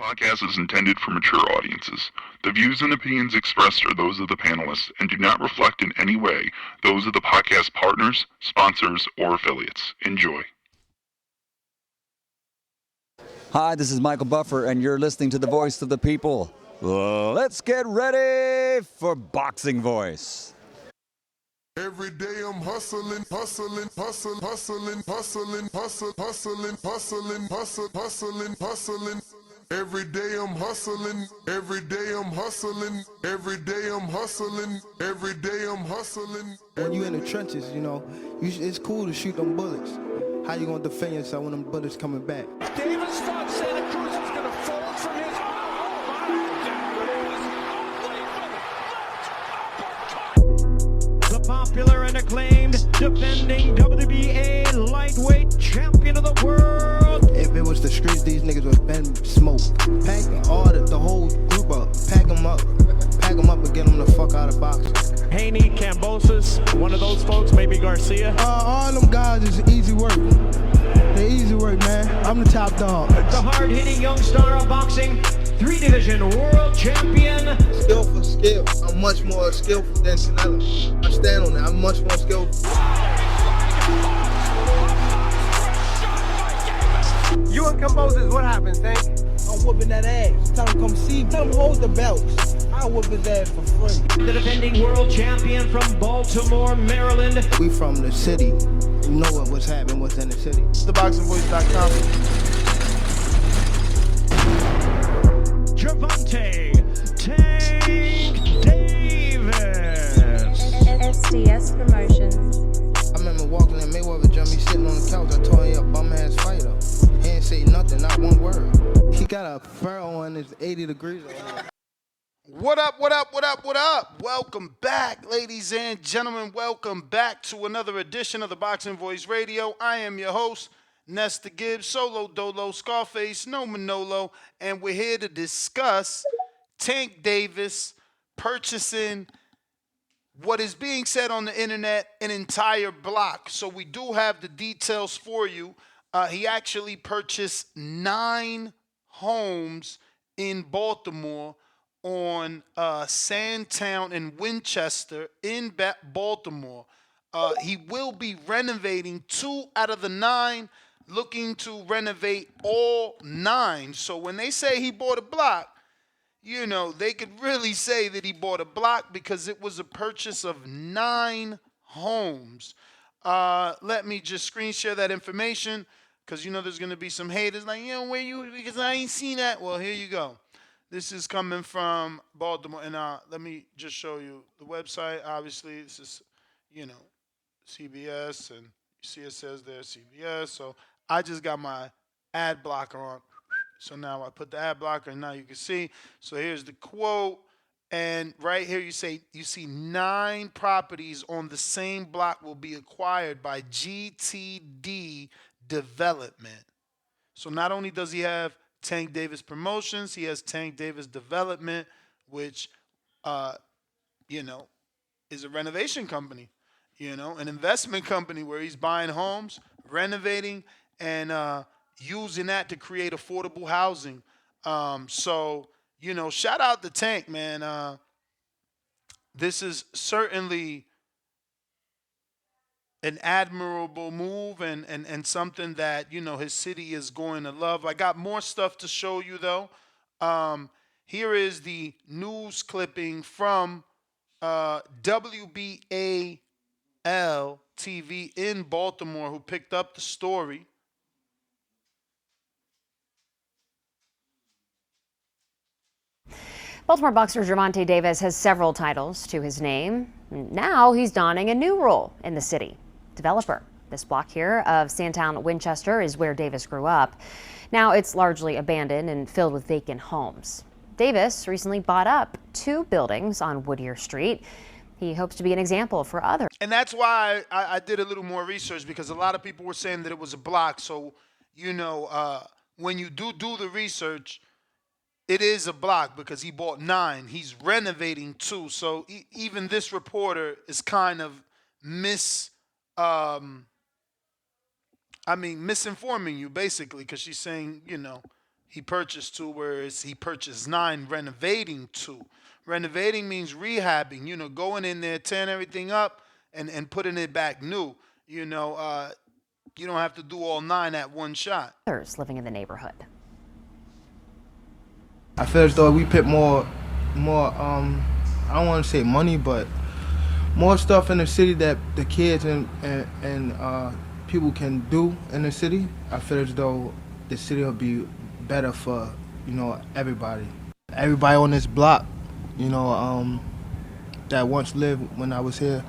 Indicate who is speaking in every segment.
Speaker 1: Podcast is intended for mature audiences. The views and opinions expressed are those of the panelists and do not reflect in any way those of the podcast partners, sponsors, or affiliates. Enjoy.
Speaker 2: Hi, this is Michael Buffer, and you're listening to the voice of the people. Let's get ready for Boxing Voice.
Speaker 3: Every day I'm hustling. Every day I'm hustling.
Speaker 4: When you in the trenches, it's cool to shoot them bullets. How you gonna defend yourself when them bullets coming back?
Speaker 5: Davis thought Santa Cruz was gonna fold from his. The popular and acclaimed defending WBA lightweight champion of the world.
Speaker 4: If it was the streets, these niggas would have been smoked. Pack the whole group up. Pack them up and get them the fuck out of boxing.
Speaker 5: Haney, Cambosis, one of those folks, maybe Garcia.
Speaker 4: All them guys is easy work. They're easy work, man. I'm the top dog.
Speaker 5: The hard-hitting young star of boxing, 3-division world champion.
Speaker 4: Skill for skill. I'm much more skillful than Canelo. I stand on that. I'm much more skillful.
Speaker 6: You and Cambosis, what happens, Tank?
Speaker 4: I'm whooping that ass. Tell him come see me. Tell him hold the belts. I'll whoop his ass for free.
Speaker 5: The defending world champion from Baltimore, Maryland.
Speaker 4: We from the city. You know what's happening, what's in the city. ThaBoxingvoice.com.
Speaker 5: Gervonta Tank Davis.
Speaker 7: SDS Promotions.
Speaker 4: I remember walking in Mayweather jumped me sitting on the couch. I told him, bum ass fighter. He ain't say nothing, not one word. He got a furrow on his 80 degrees.
Speaker 8: What up? Welcome back, ladies and gentlemen. Welcome back to another edition of the Boxing Voice Radio. I am your host, Nesta Gibbs, Solo Dolo, Scarface, No Manolo, and we're here to discuss Tank Davis purchasing what is being said on the internet, an entire block. So we do have the details for you. He actually purchased 9 homes in Baltimore on Sandtown and Winchester in Baltimore. He will be renovating 2 out of the 9, looking to renovate all 9. So when they say he bought a block, they could really say that he bought a block because it was a purchase of 9 homes. Let me just screen share that information because there's going to be some haters like, where you, because I ain't seen that. Well, here you go. This is coming from Baltimore, and let me just show you the website. Obviously, this is, CBS, and you see it says there CBS. So I just got my ad blocker on. So now I put the ad blocker, and now you can see. So here's the quote, and right here you see 9 properties on the same block will be acquired by GTD Development. So not only does he have Tank Davis Promotions, he has Tank Davis Development, which, is a renovation company, an investment company where he's buying homes, renovating, and using that to create affordable housing. So, shout out to Tank, man. This is certainly an admirable move and something that, his city is going to love. I got more stuff to show you, though. Here is the news clipping from WBAL TV in Baltimore who picked up the story.
Speaker 9: Baltimore boxer Gervonta Davis has several titles to his name. Now he's donning a new role in the city. Developer. This block here of Sandtown, Winchester is where Davis grew up. Now it's largely abandoned and filled with vacant homes. Davis recently bought up 2 buildings on Whittier Street. He hopes to be an example for others.
Speaker 8: And that's why I did a little more research, because a lot of people were saying that it was a block. So, when you do the research, it is a block because he bought 9. He's renovating 2. So even this reporter is kind of misinforming you, basically, because she's saying, he purchased 2, whereas he purchased 9, renovating 2. Renovating means rehabbing, going in there, tearing everything up and putting it back new. You don't have to do all 9 at one shot.
Speaker 9: Others living in the neighborhood.
Speaker 4: I feel as though we put more, I don't want to say money, but more stuff in the city that the kids and people can do in the city. I feel as though the city will be better for, everybody. Everybody on this block, that once lived when I was here.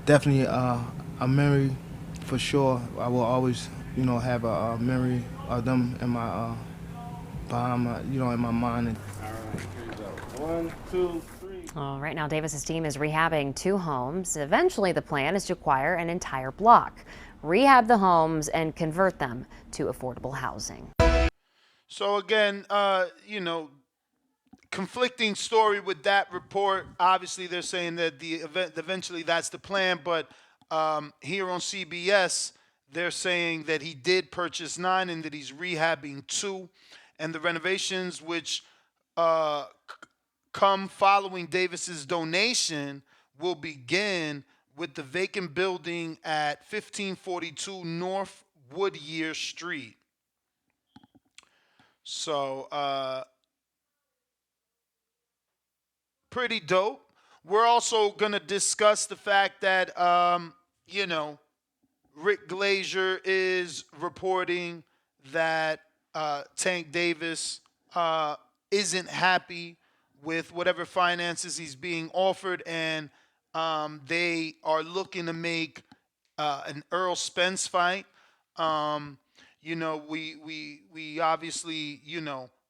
Speaker 4: Definitely a memory for sure. I will always, have a memory of them in my behind my, in my mind.
Speaker 6: All right, here you go. 1, 2, 3.
Speaker 9: Well, right now, Davis's team is rehabbing 2 homes. Eventually, the plan is to acquire an entire block, rehab the homes, and convert them to affordable housing.
Speaker 8: So again, conflicting story with that report. Obviously, they're saying that eventually that's the plan, but here on CBS, they're saying that he did purchase 9 and that he's rehabbing 2. And the renovations, which come following Davis's donation, will begin with the vacant building at 1542 North Woodyear Street. So, pretty dope. We're also going to discuss the fact that, Rick Glazier is reporting that Tank Davis isn't happy with whatever finances he's being offered, and they are looking to make an Earl Spence fight. We obviously,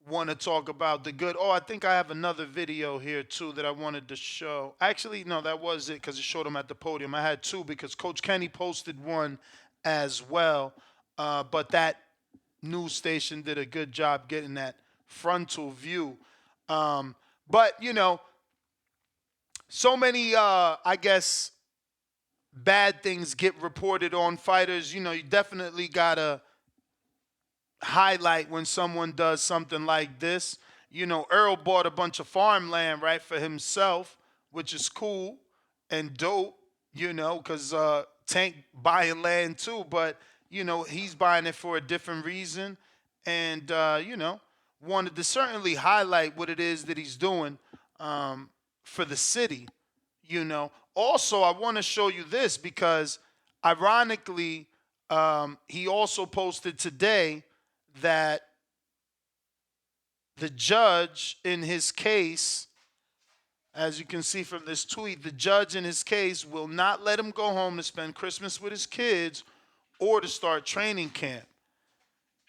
Speaker 8: want to talk about the good. Oh, I think I have another video here too that I wanted to show. Actually, no, that was it because it showed him at the podium. I had 2 because Coach Kenny posted one as well, but that news station did a good job getting that frontal view. But so many, I guess, bad things get reported on fighters. You definitely gotta highlight when someone does something like this. Earl bought a bunch of farmland, right, for himself, which is cool and dope, because Tank buying land too, but he's buying it for a different reason, and wanted to certainly highlight what it is that he's doing for the city. Also, I want to show you this because, ironically, he also posted today that the judge in his case, as you can see from this tweet, the judge in his case will not let him go home to spend Christmas with his kids or to start training camp.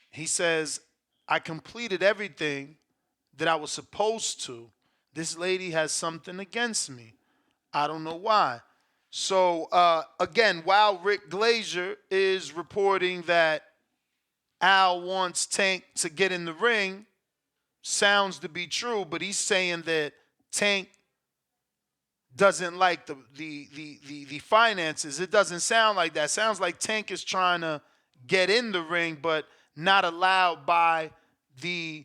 Speaker 8: He says, I completed everything that I was supposed to. This lady has something against me. I don't know why. So, again, while Rick Glazier is reporting that Al wants Tank to get in the ring, sounds to be true, but he's saying that Tank doesn't like the finances. It doesn't sound like that. It sounds like Tank is trying to get in the ring, but not allowed by the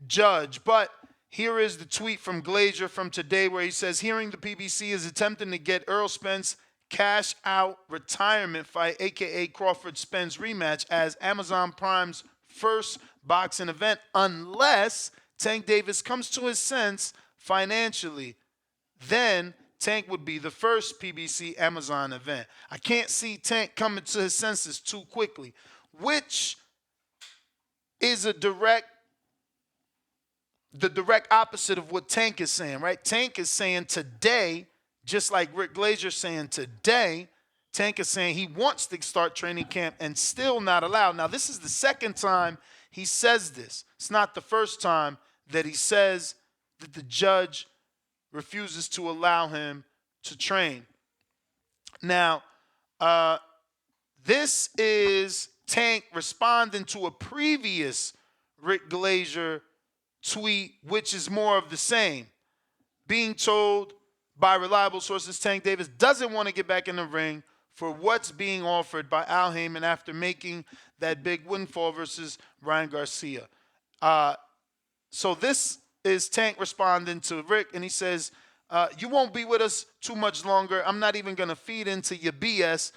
Speaker 8: judge. But here is the tweet from Glazier from today where he says, hearing the PBC is attempting to get Earl Spence cash out retirement fight, aka Crawford Spence rematch, as Amazon Prime's first boxing event, unless Tank Davis comes to his sense financially. Then Tank would be the first PBC Amazon event. I can't see Tank coming to his senses too quickly, which is the direct opposite of what Tank is saying, right? Tank is saying today, just like Rick Glazier saying today, Tank is saying he wants to start training camp and still not allowed. Now, this is the second time he says this. It's not the first time that he says that the judge refuses to allow him to train. Now, this is Tank responding to a previous Rick Glazier tweet, which is more of the same. Being told by reliable sources Tank Davis doesn't want to get back in the ring for what's being offered by Al Heyman after making that big windfall versus Ryan Garcia. So this is Tank responding to Rick, and he says, you won't be with us too much longer. I'm not even going to feed into your BS.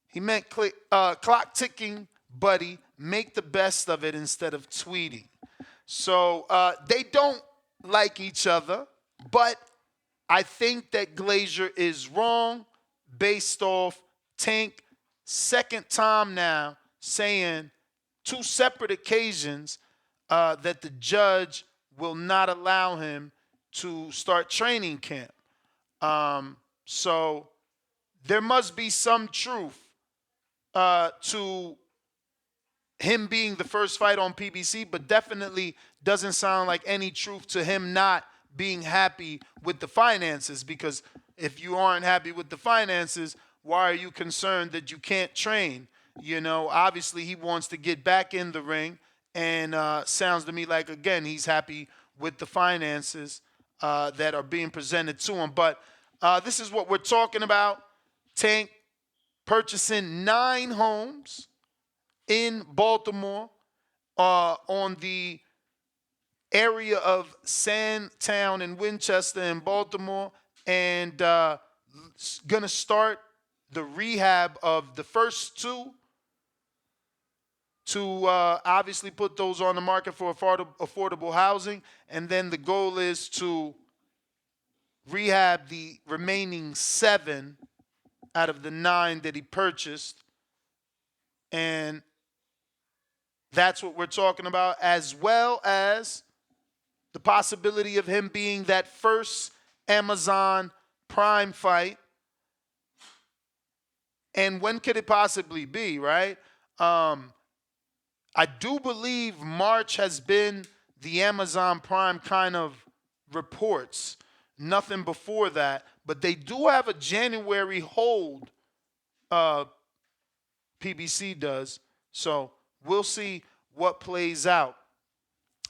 Speaker 8: He meant clock ticking, buddy. Make the best of it instead of tweeting. So they don't like each other, but I think that Glazier is wrong based off Tank second time now saying 2 separate occasions that the judge will not allow him to start training camp. So there must be some truth to him being the first fight on PBC, but definitely doesn't sound like any truth to him not being happy with the finances, because if you aren't happy with the finances, why are you concerned that you can't train? You know, obviously he wants to get back in the ring, and sounds to me like, again, he's happy with the finances that are being presented to him. But this is what we're talking about. Tank purchasing 9 homes in Baltimore on the area of Sandtown and Winchester in Baltimore, and going to start the rehab of the first 2 to obviously put those on the market for affordable housing. And then the goal is to rehab the remaining 7 out of the 9 that he purchased. And that's what we're talking about, as well as the possibility of him being that first Amazon Prime fight. And when could it possibly be, right? I do believe March has been the Amazon Prime kind of reports. Nothing before that. But they do have a January hold, PBC does. So we'll see what plays out.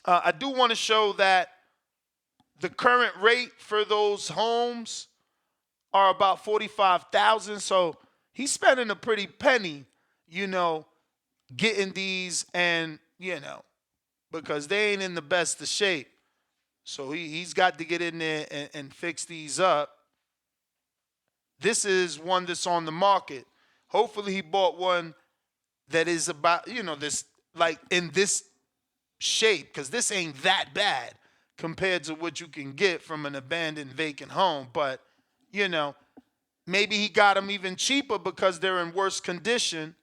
Speaker 8: I do want to show that the current rate for those homes are about $45,000. So he's spending a pretty penny, you know, getting these, and, you know, because they ain't in the best of shape. So he's got to get in there and fix these up. This is one that's on the market. Hopefully he bought one that is about, you know, this, like in this shape, because this ain't that bad compared to what you can get from an abandoned vacant home. But, you know, maybe he got them even cheaper because they're in worse condition.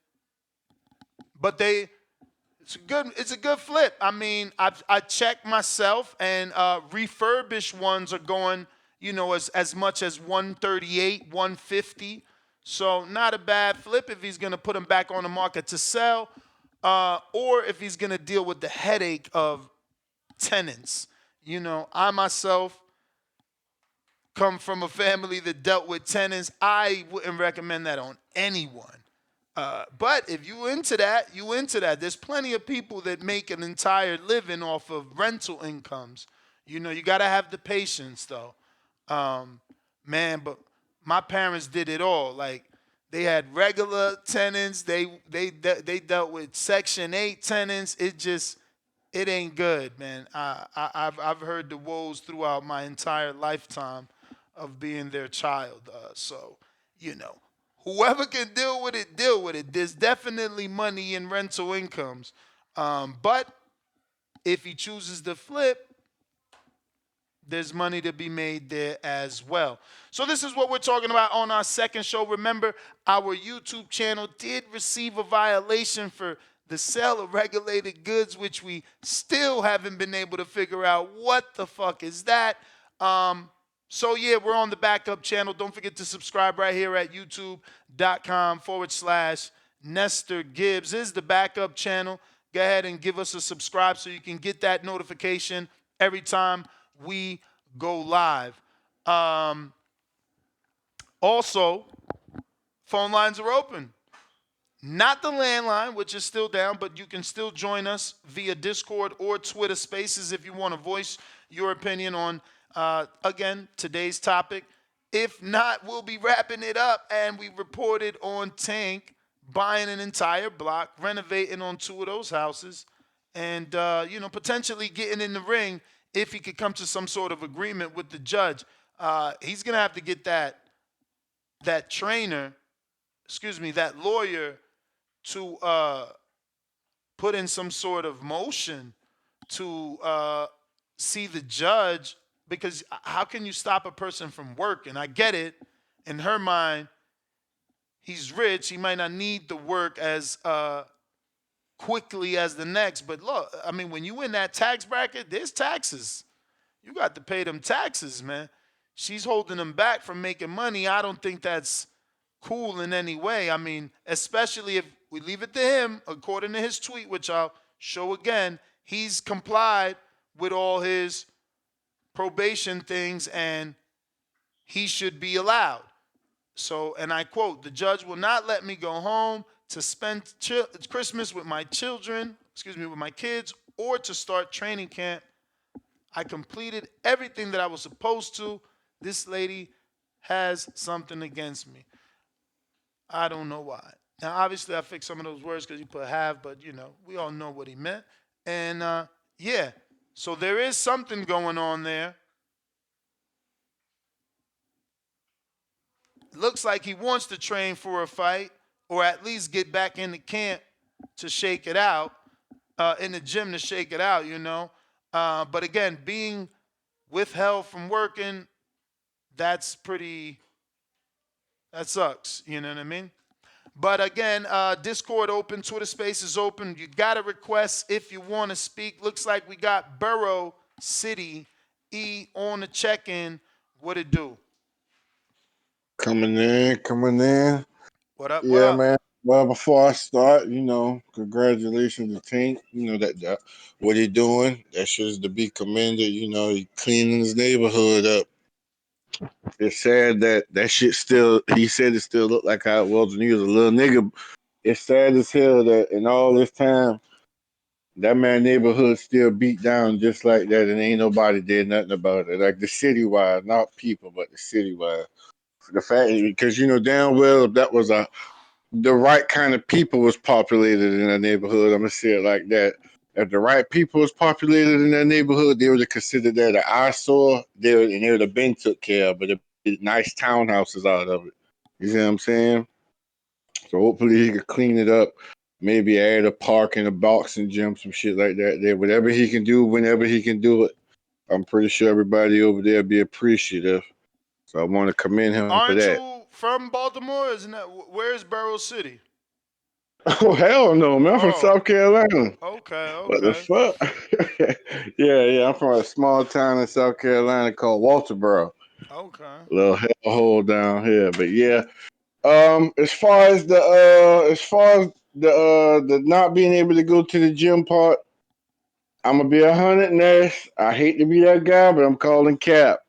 Speaker 8: But it's a good flip. I mean, I checked myself, and refurbished ones are going, you know, as much as $138, $150. So not a bad flip if he's going to put them back on the market to sell, or if he's going to deal with the headache of tenants. You know, I myself come from a family that dealt with tenants. I wouldn't recommend that on anyone. But if you into that, you into that. There's plenty of people that make an entire living off of rental incomes. You know, you got to have the patience, though. Man, but my parents did it all. Like, they had regular tenants. They dealt with Section 8 tenants. It ain't good, man. I've heard the woes throughout my entire lifetime of being their child. So, you know, whoever can deal with it, deal with it. There's definitely money in rental incomes. But if he chooses to flip, there's money to be made there as well. So this is what we're talking about on our second show. Remember, our YouTube channel did receive a violation for the sale of regulated goods, which we still haven't been able to figure out what the fuck is that. So yeah, we're on the backup channel. Don't forget to subscribe right here at youtube.com/Nestor Gibbs is the backup channel. Go ahead and give us a subscribe so you can get that notification every time we go live. Also, phone lines are open. Not the landline, which is still down, but you can still join us via Discord or Twitter Spaces if you want to voice your opinion on, again, today's topic. If not, we'll be wrapping it up. And we reported on Tank buying an entire block, renovating on 2 of those houses, and potentially getting in the ring if he could come to some sort of agreement with the judge. He's gonna have to get that trainer, that lawyer, to put in some sort of motion to see the judge, because how can you stop a person from working? I get it. In her mind, he's rich. He might not need the work as quickly as the next. But look, I mean, when you in that tax bracket, there's taxes. You got to pay them taxes, man. She's holding him back from making money. I don't think that's cool in any way. I mean, especially if we leave it to him, according to his tweet, which I'll show again, he's complied with all his probation things and he should be allowed. So, and I quote, "The judge will not let me go home to spend Christmas with my children, with my kids, or to start training camp. I completed everything that I was supposed to. This lady has something against me." I don't know why. Now, obviously, I fixed some of those words because you put have, but we all know what he meant. And yeah, so there is something going on there. Looks like he wants to train for a fight, or at least get back in the camp to shake it out, in the gym to shake it out, But again, being withheld from working, that sucks, you know what I mean? But again, Discord open, Twitter Space is open. You got to request if you want to speak. Looks like we got Borough City E on the check-in. What it do?
Speaker 10: Coming in.
Speaker 8: What up, what
Speaker 10: Yeah,
Speaker 8: up?
Speaker 10: man. Well, before I start, congratulations to Tank. That what he doing. That shit is to be commended. He cleaning his neighborhood up. It's sad that shit still. He said it still looked like how it was when he was a little nigga. It's sad as hell that in all this time, that man neighborhood still beat down just like that, and ain't nobody did nothing about it. Like the citywide, not people, but the citywide. The fact, because damn well that was the right kind of people was populated in that neighborhood. I'm gonna say it like that. If the right people was populated in that neighborhood, they would have considered that an eyesore. They would have been took care of, but it nice townhouses out of it. You see what I'm saying? So hopefully he could clean it up. Maybe add a park and a boxing gym, some shit like that. There, whatever he can do, whenever he can do it. I'm pretty sure everybody over there be appreciative. So I want to commend him for
Speaker 8: Aren't
Speaker 10: that.
Speaker 8: you from Baltimore? Isn't that where's Borough City?
Speaker 10: Oh hell no, man! I'm from
Speaker 8: Oh,
Speaker 10: South Carolina.
Speaker 8: okay,
Speaker 10: What the
Speaker 8: okay,
Speaker 10: fuck? yeah. I'm from a small town in South Carolina called Walterboro.
Speaker 8: okay.
Speaker 10: A little hellhole down here, but yeah. As far as the not being able to go to the gym part, I'm gonna be 100 Ness. I hate to be that guy, but I'm calling cap.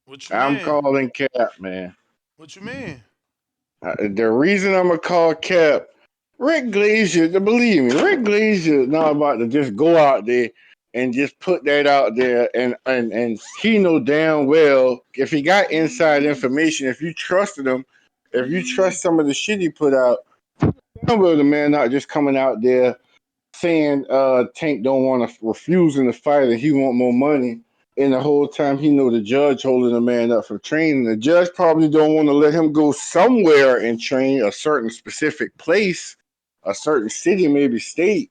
Speaker 8: What you
Speaker 10: I'm
Speaker 8: mean?
Speaker 10: calling cap, man.
Speaker 8: What you mean?
Speaker 10: The reason I'm gonna call cap, Rick Glazier, believe me, Rick Glazier is not about to just go out there and just put that out there, and he know damn well if he got inside information, if you trusted him, if you trust some of the shit he put out, damn well the man not just coming out there saying Tank don't want to refusing to fight and he want more money. And the whole time he know the judge holding the man up for training. The judge probably don't want to let him go somewhere and train a certain specific place, a certain city, maybe state.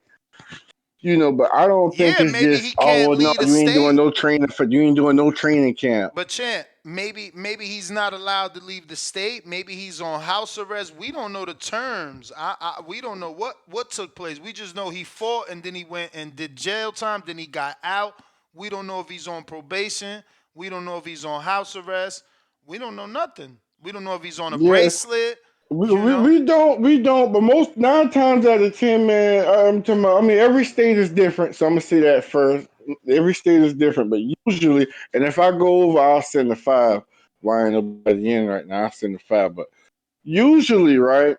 Speaker 10: But I don't think
Speaker 8: Yeah,
Speaker 10: it's
Speaker 8: maybe
Speaker 10: just,
Speaker 8: he
Speaker 10: oh
Speaker 8: can't
Speaker 10: well, no,
Speaker 8: lead a
Speaker 10: you ain't doing
Speaker 8: state.
Speaker 10: no training you ain't doing no training camp.
Speaker 8: But Chant, maybe he's not allowed to leave the state. Maybe he's on house arrest. We don't know the terms. We don't know what took place. We just know he fought and then he went and did jail time. Then he got out. We don't know if he's on probation. We don't know if he's on house arrest. We don't know nothing. We don't know if he's on a
Speaker 10: Yes.
Speaker 8: bracelet.
Speaker 10: We,
Speaker 8: You
Speaker 10: we,
Speaker 8: know.
Speaker 10: we don't we don't, but most 9 times out of 10, man, I'm talking about, I mean, every state is different, so I'm gonna say that first. Every state is different, but usually, and if I go over, I'll send a 5. Why ain't nobody in right now? I'll send a 5, but usually, right?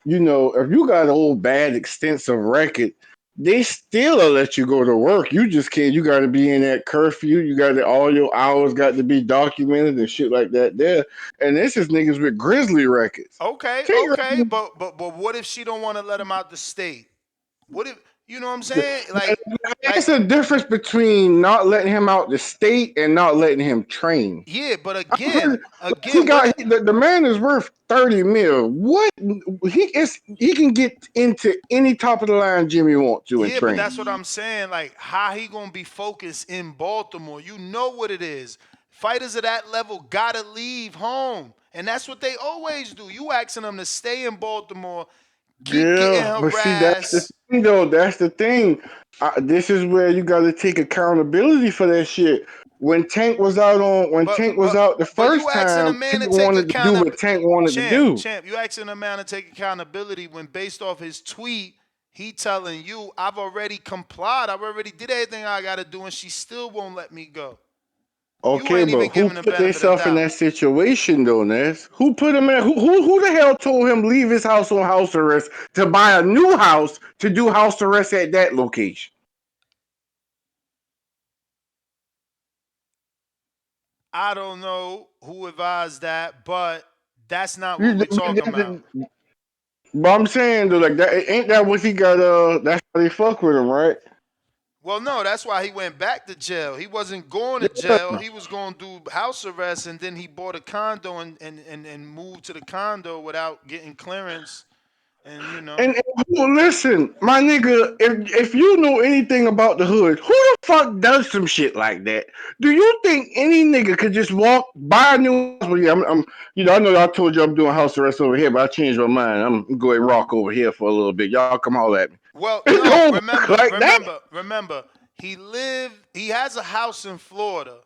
Speaker 10: If you got an old bad extensive record, they still will let you go to work. You just can't. You got to be in that curfew. You got to all your hours got to be documented and shit like that. There, and this is niggas with grizzly records.
Speaker 8: Okay,
Speaker 10: Tank
Speaker 8: okay, but what if she don't want to let him out the state? What if you know what I'm saying?
Speaker 10: It's a difference between not letting him out the state and not letting him train.
Speaker 8: Yeah, but
Speaker 10: He
Speaker 8: what
Speaker 10: got the man is worth 30 mil. What he can get into any top of the line gym he wants to and
Speaker 8: yeah, but
Speaker 10: train.
Speaker 8: that's what I'm saying. Like, how he gonna be focused in Baltimore? You know what it is. Fighters of that level gotta leave home, and that's what they always do. You asking them to stay in Baltimore, keep getting
Speaker 10: Yeah, but see, that's the
Speaker 8: harassed.
Speaker 10: thing, though. That's the thing. This is where you got to take accountability for that shit. When
Speaker 8: But
Speaker 10: Tank was
Speaker 8: but
Speaker 10: out the
Speaker 8: but you
Speaker 10: first
Speaker 8: asking a
Speaker 10: time,
Speaker 8: man to
Speaker 10: Tank
Speaker 8: take
Speaker 10: wanted to do what
Speaker 8: accountability.
Speaker 10: Tank wanted to do.
Speaker 8: Champ, you asking a man to take accountability when based off his tweet, he telling you, I've already complied. I've already did everything I gotta do, and she still won't let me go. You
Speaker 10: Okay,
Speaker 8: ain't
Speaker 10: but
Speaker 8: even
Speaker 10: who
Speaker 8: giving the
Speaker 10: put
Speaker 8: benefit of
Speaker 10: themselves in
Speaker 8: doubt.
Speaker 10: that situation though, Ness? Who put him in? Who the hell told him leave his house on house arrest to buy a new house to do house arrest at that location?
Speaker 8: I don't know who advised that, but that's not what
Speaker 10: You-
Speaker 8: we're talking about.
Speaker 10: But I'm saying though, like that ain't that what he got? That's how they fuck with him, right?
Speaker 8: Well, no, that's why he went back to jail. He wasn't going to jail.
Speaker 10: Yeah.
Speaker 8: He was going to do house arrest, and then he bought a condo and moved to the condo without getting clearance. And you know,
Speaker 10: Listen, my nigga, if you know anything about the hood, who the fuck does some shit like that? Do you think any nigga could just walk buy a new house? Well, yeah, I know I told you I'm doing house arrest over here, but I changed my mind. I'm gonna go and rock over here for a little bit. Y'all come holler at me.
Speaker 8: well,
Speaker 10: It
Speaker 8: no,
Speaker 10: don't work
Speaker 8: remember,
Speaker 10: like that.
Speaker 8: remember, remember. He has a house in Florida.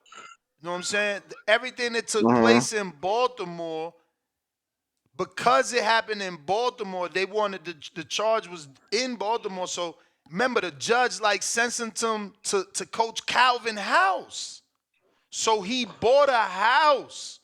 Speaker 8: You know what I'm saying? Everything that took
Speaker 10: Uh-huh.
Speaker 8: place in Baltimore, because it happened in Baltimore, they wanted the charge was in Baltimore. So remember, the judge like sentenced him to Coach Calvin House. So he bought a house.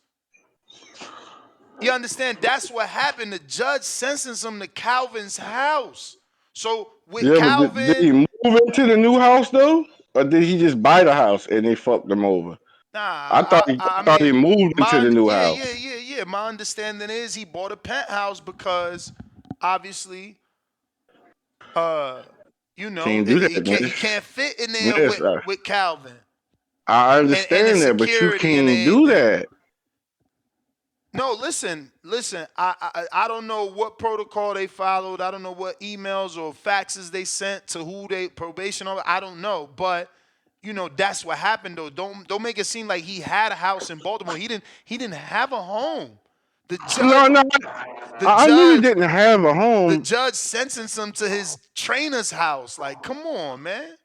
Speaker 8: You understand? That's what happened. The judge sentenced him to Calvin's house. So with
Speaker 10: Yeah, but did he
Speaker 8: Calvin,
Speaker 10: move into the new house though, or did he just buy the house and they fucked him over?
Speaker 8: nah,
Speaker 10: I thought
Speaker 8: I
Speaker 10: he
Speaker 8: mean,
Speaker 10: moved into the new house.
Speaker 8: yeah. My understanding is he bought a penthouse because obviously, uh,
Speaker 10: Can't do that,
Speaker 8: he
Speaker 10: miss.
Speaker 8: can't fit in there
Speaker 10: Miss,
Speaker 8: with Calvin
Speaker 10: I
Speaker 8: and the
Speaker 10: understand that, but you
Speaker 8: security and
Speaker 10: can't do
Speaker 8: everything.
Speaker 10: that.
Speaker 8: No, listen. I don't know what protocol they followed. I don't know what emails or faxes they sent to who they probation over. I don't know, but you know that's what happened though. Don't make it seem like he had a house in Baltimore. He didn't have a home. The judge
Speaker 10: No, no,
Speaker 8: the
Speaker 10: I knew he
Speaker 8: judge
Speaker 10: didn't have a
Speaker 8: the
Speaker 10: home.
Speaker 8: judge sentenced him to his trainer's house. Like, come on, man.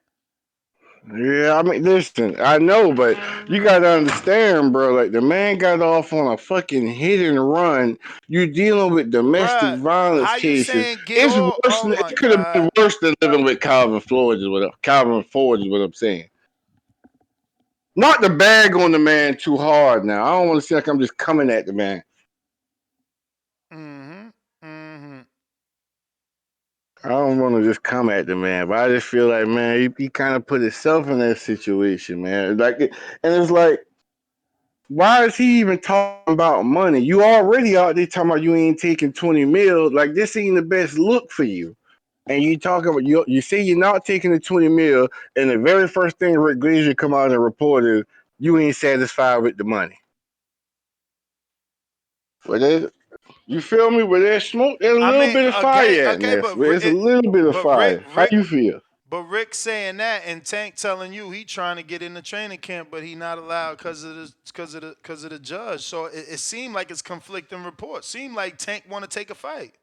Speaker 10: Yeah, I mean, listen, I know, but you gotta understand, bro. Like the man got off on a fucking hit and run. You dealing with domestic
Speaker 8: Bruh,
Speaker 10: violence
Speaker 8: how you
Speaker 10: cases.
Speaker 8: saying get
Speaker 10: It's
Speaker 8: off?
Speaker 10: worse.
Speaker 8: Oh
Speaker 10: Than,
Speaker 8: my
Speaker 10: it could have
Speaker 8: God.
Speaker 10: been worse than living with Calvin Floyd. Calvin Ford is what I'm saying. Not to bag on the man too hard. Now, I don't want to seem like I'm just coming at the man.
Speaker 8: Mm-hmm. Mm-hmm.
Speaker 10: I don't want to just come at the man, but I just feel like, man, he kind of put himself in that situation, man. And it's like, why is he even talking about money? You already out there talking about you ain't taking 20 mil. Like, this ain't the best look for you. And you talking about, you say you're not taking the 20 mil, and the very first thing Rick Glazier come out and report is you ain't satisfied with the money. But you feel me? Where there's smoke, there's a
Speaker 8: I
Speaker 10: little
Speaker 8: mean,
Speaker 10: bit of
Speaker 8: again,
Speaker 10: fire in
Speaker 8: okay,
Speaker 10: this. Where there's a little bit of
Speaker 8: but Rick,
Speaker 10: fire. How you feel?
Speaker 8: but Rick saying that and Tank telling you he trying to get in the training camp, but he not allowed because of the judge. So it seemed like it's conflicting reports. Seemed like Tank want to take a fight.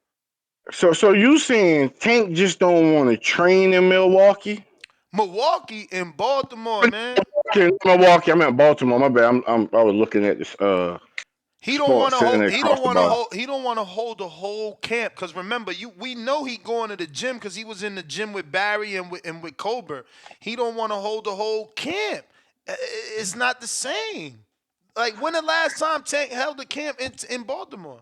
Speaker 10: So you saying Tank just don't want to train in Milwaukee?
Speaker 8: Milwaukee and Baltimore, man.
Speaker 10: Milwaukee, I meant Baltimore. My bad. I was looking at this
Speaker 8: He don't want
Speaker 10: sports
Speaker 8: to
Speaker 10: center
Speaker 8: hold. He
Speaker 10: across
Speaker 8: don't
Speaker 10: the
Speaker 8: want to
Speaker 10: bar.
Speaker 8: hold. He don't want to hold the whole camp. Cause remember, we know he going to the gym because he was in the gym with Barry and with Colbert. He don't want to hold the whole camp. It's not the same. Like when the last time Tank held a camp in Baltimore?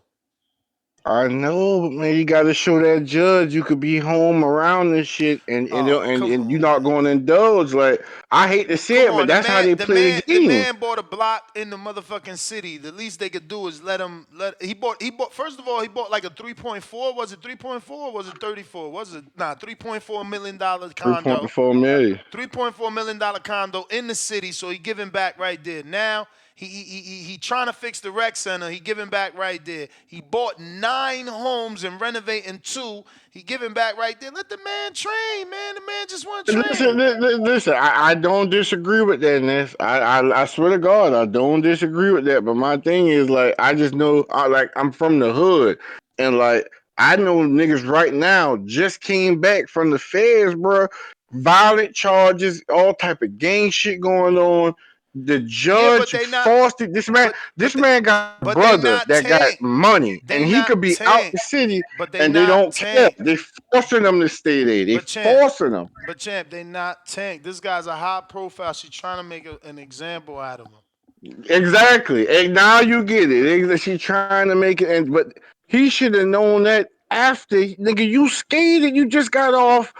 Speaker 10: I know, but man, you got to show that judge you could be home around this shit,
Speaker 8: Oh,
Speaker 10: and
Speaker 8: come
Speaker 10: you're
Speaker 8: on,
Speaker 10: not
Speaker 8: man.
Speaker 10: going to indulge. Like I hate to say
Speaker 8: Come
Speaker 10: it, but
Speaker 8: on, the
Speaker 10: that's how
Speaker 8: man,
Speaker 10: they
Speaker 8: the
Speaker 10: play
Speaker 8: man,
Speaker 10: the
Speaker 8: the
Speaker 10: game.
Speaker 8: man bought a block in the motherfucking city. The least they could do is let him. He bought. First of all, he bought like a 3.4. Was it 3.4? Or was it 34? Was it nah? $3.4 million
Speaker 10: Three point
Speaker 8: condo.
Speaker 10: four million.
Speaker 8: $3.4 million condo in the city. So he giving back right there. Now he trying to fix the rec center. He giving back right there. He bought 9 homes and renovating 2. He giving back right there. Let the man train, man. The man just want to
Speaker 10: Listen,
Speaker 8: train.
Speaker 10: listen. I don't disagree with that, Ness. I swear to God, I don't disagree with that. But my thing is like, I just know, I'm from the hood, and like I know niggas right now just came back from the feds, bro. Violent charges, all type of gang shit going on. The
Speaker 8: Yeah, but
Speaker 10: judge
Speaker 8: they not.
Speaker 10: forced it. This man,
Speaker 8: But
Speaker 10: this man got a
Speaker 8: but they
Speaker 10: brother
Speaker 8: not
Speaker 10: that got
Speaker 8: tank.
Speaker 10: money,
Speaker 8: They
Speaker 10: and he
Speaker 8: not
Speaker 10: could be out
Speaker 8: tank.
Speaker 10: the city,
Speaker 8: But they
Speaker 10: and they
Speaker 8: not
Speaker 10: don't care.
Speaker 8: tank.
Speaker 10: They forcing them to stay there. They
Speaker 8: But champ,
Speaker 10: forcing them.
Speaker 8: but champ, they not tank. This guy's a high profile. She's trying to make an example out of him.
Speaker 10: Exactly. And now you get it. She trying to make it, but he should have known that after. Nigga, you skated. You just got off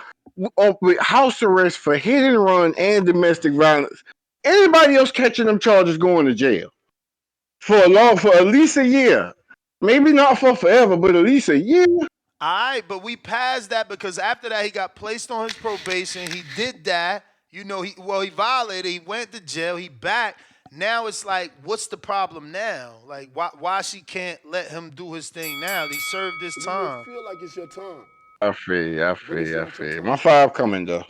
Speaker 10: with house arrest for hit and run and domestic violence. Anybody else catching them charges going to jail for at least a year. Maybe not for forever, but at least a year.
Speaker 8: All right, but we passed that because after that he got placed on his probation. He did that. You know, he violated. He went to jail. He back. Now it's like, what's the problem now? Like, why she can't let him do his thing now? He served his
Speaker 3: You may
Speaker 8: time.
Speaker 3: feel like it's your time,
Speaker 10: I feel you. I
Speaker 3: but
Speaker 10: feel
Speaker 3: it's
Speaker 10: you. I
Speaker 3: not your
Speaker 10: feel you. My
Speaker 3: time.
Speaker 10: five coming though.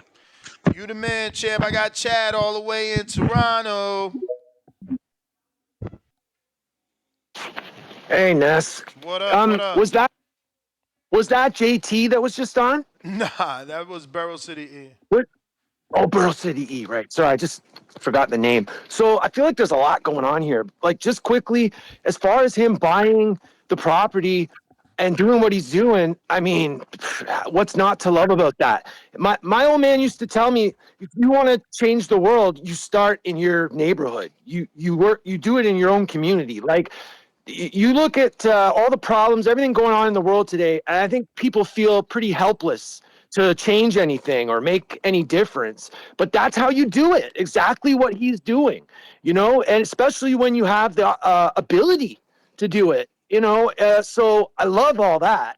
Speaker 8: You the man, champ. I got Chad all the way in Toronto.
Speaker 11: Hey, Ness.
Speaker 8: What up? What up?
Speaker 11: Was that JT that was just on?
Speaker 8: Nah, that was Barrel City E.
Speaker 11: What? Oh, Burl City E, right. Sorry, I just forgot the name. So I feel like there's a lot going on here. Like, just quickly, as far as him buying the property and doing what he's doing, I mean, what's not to love about that? My old man used to tell me, if you want to change the world, you start in your neighborhood. You do it in your own community. Like, you look at all the problems, everything going on in the world today, and I think people feel pretty helpless to change anything or make any difference. But that's how you do it. Exactly what he's doing, and especially when you have the ability to do it, so I love all that.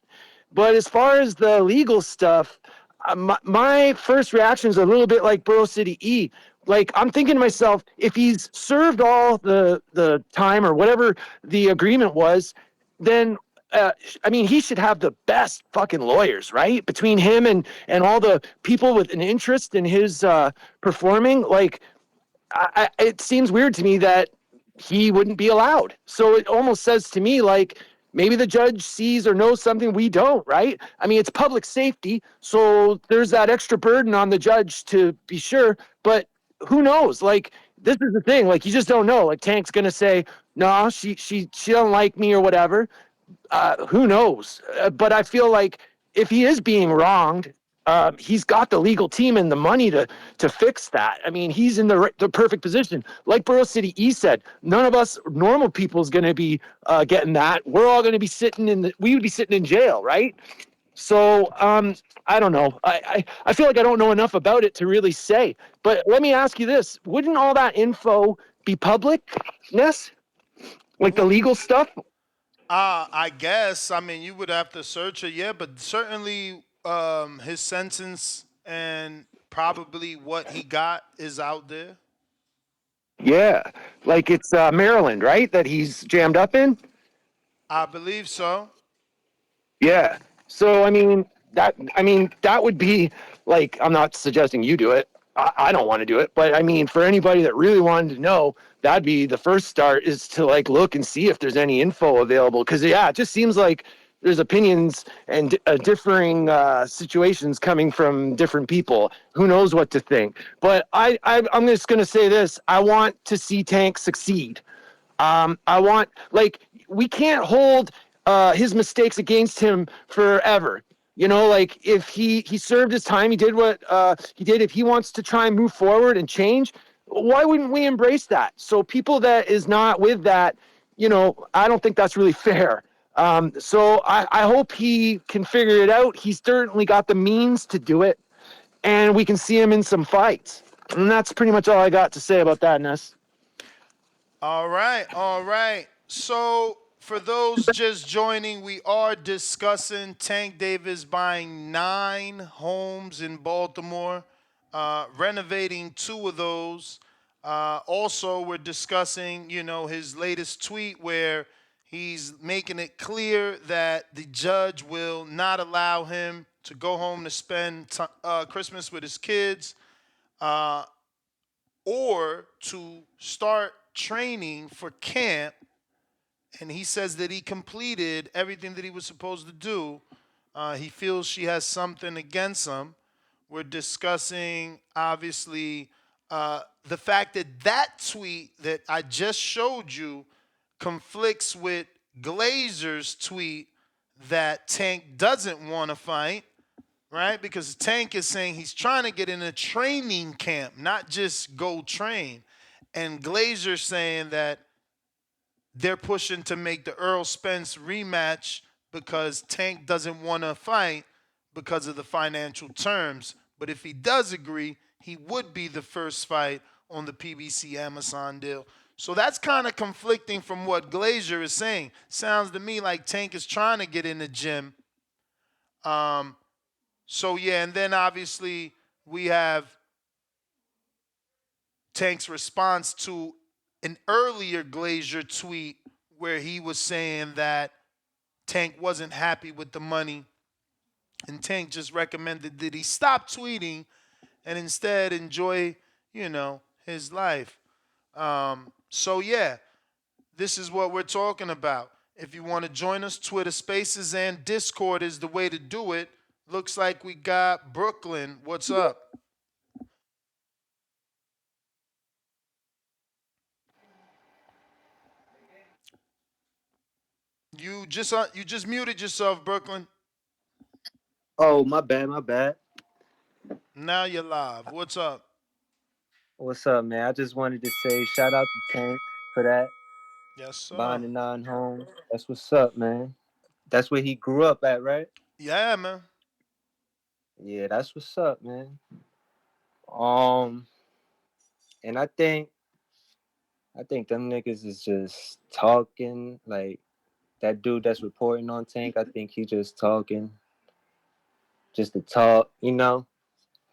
Speaker 11: But as far as the legal stuff, my first reaction is a little bit like Burrow City E. Like, I'm thinking to myself, if he's served all the time or whatever the agreement was, then I mean, he should have the best fucking lawyers, right? Between him and all the people with an interest in his performing, like, it seems weird to me that he wouldn't be allowed. So it almost says to me like maybe the judge sees or knows something we don't, right? I mean, it's public safety, so there's that extra burden on the judge to be sure, but who knows? Like, this is the thing, like, you just don't know. Like, Tank's gonna say, no, she don't like me or whatever. Who knows? But I feel like if he is being wronged, he's got the legal team and the money to fix that. I mean, he's in the perfect position. Like Borough City E said, none of us normal people is going to be getting that. We're all going to be we would be sitting in jail, right? So I don't know. I feel like I don't know enough about it to really say. But let me ask you this: wouldn't all that info be public, Ness? Like the legal stuff?
Speaker 8: I guess. I mean, you would have to search it, yeah, but certainly his sentence and probably what he got is out there.
Speaker 11: Yeah, like it's Maryland, right? That he's jammed up in.
Speaker 8: I believe so.
Speaker 11: Yeah. So I mean that would be like, I'm not suggesting you do it. I don't want to do it, but I mean, for anybody that really wanted to know, that'd be the first start, is to like look and see if there's any info available. Because yeah, it just seems like there's opinions and differing situations coming from different people. Who knows what to think? But I'm just gonna say this: I want to see Tank succeed. I want, like, we can't hold his mistakes against him forever. Like, if he served his time, he did what he did. If he wants to try and move forward and change, why wouldn't we embrace that? So people that is not with that, I don't think that's really fair. So I hope he can figure it out. He's certainly got the means to do it, and we can see him in some fights. And that's pretty much all I got to say about that, Ness.
Speaker 8: All right, all right. So, for those just joining, we are discussing Tank Davis buying 9 homes in Baltimore, renovating 2 of those. Also, we're discussing, his latest tweet where he's making it clear that the judge will not allow him to go home to spend Christmas with his kids. Or to start training for camp. And he says that he completed everything that he was supposed to do. He feels she has something against him. We're discussing, obviously, the fact that that tweet that I just showed you conflicts with Glazer's tweet that Tank doesn't want to fight, right? Because Tank is saying he's trying to get in a training camp, not just go train. And Glazer's saying that they're pushing to make the Earl Spence rematch because Tank doesn't want to fight because of the financial terms. But if he does agree, he would be the first fight on the PBC Amazon deal. So that's kind of conflicting from what Glazer is saying. Sounds to me like Tank is trying to get in the gym. So yeah, and then obviously we have Tank's response to an earlier Glazer tweet where he was saying that Tank wasn't happy with the money, and Tank just recommended that he stop tweeting and instead enjoy, his life. So yeah, this is what we're talking about. If you want to join us, Twitter Spaces and Discord is the way to do it. Looks like we got Brooklyn. What's up? You just muted yourself, Brooklyn.
Speaker 6: Oh, my bad, my bad.
Speaker 8: Now you're live. What's up?
Speaker 6: What's up, man? I just wanted to say shout out to Tank for that.
Speaker 8: Yes, sir.
Speaker 6: Buying the 9 homes. That's what's up, man. That's where he grew up at, right?
Speaker 8: Yeah, man.
Speaker 6: Yeah, that's what's up, man. Um, and I think them niggas is just talking. Like that dude that's reporting on Tank, I think he just talking just to talk,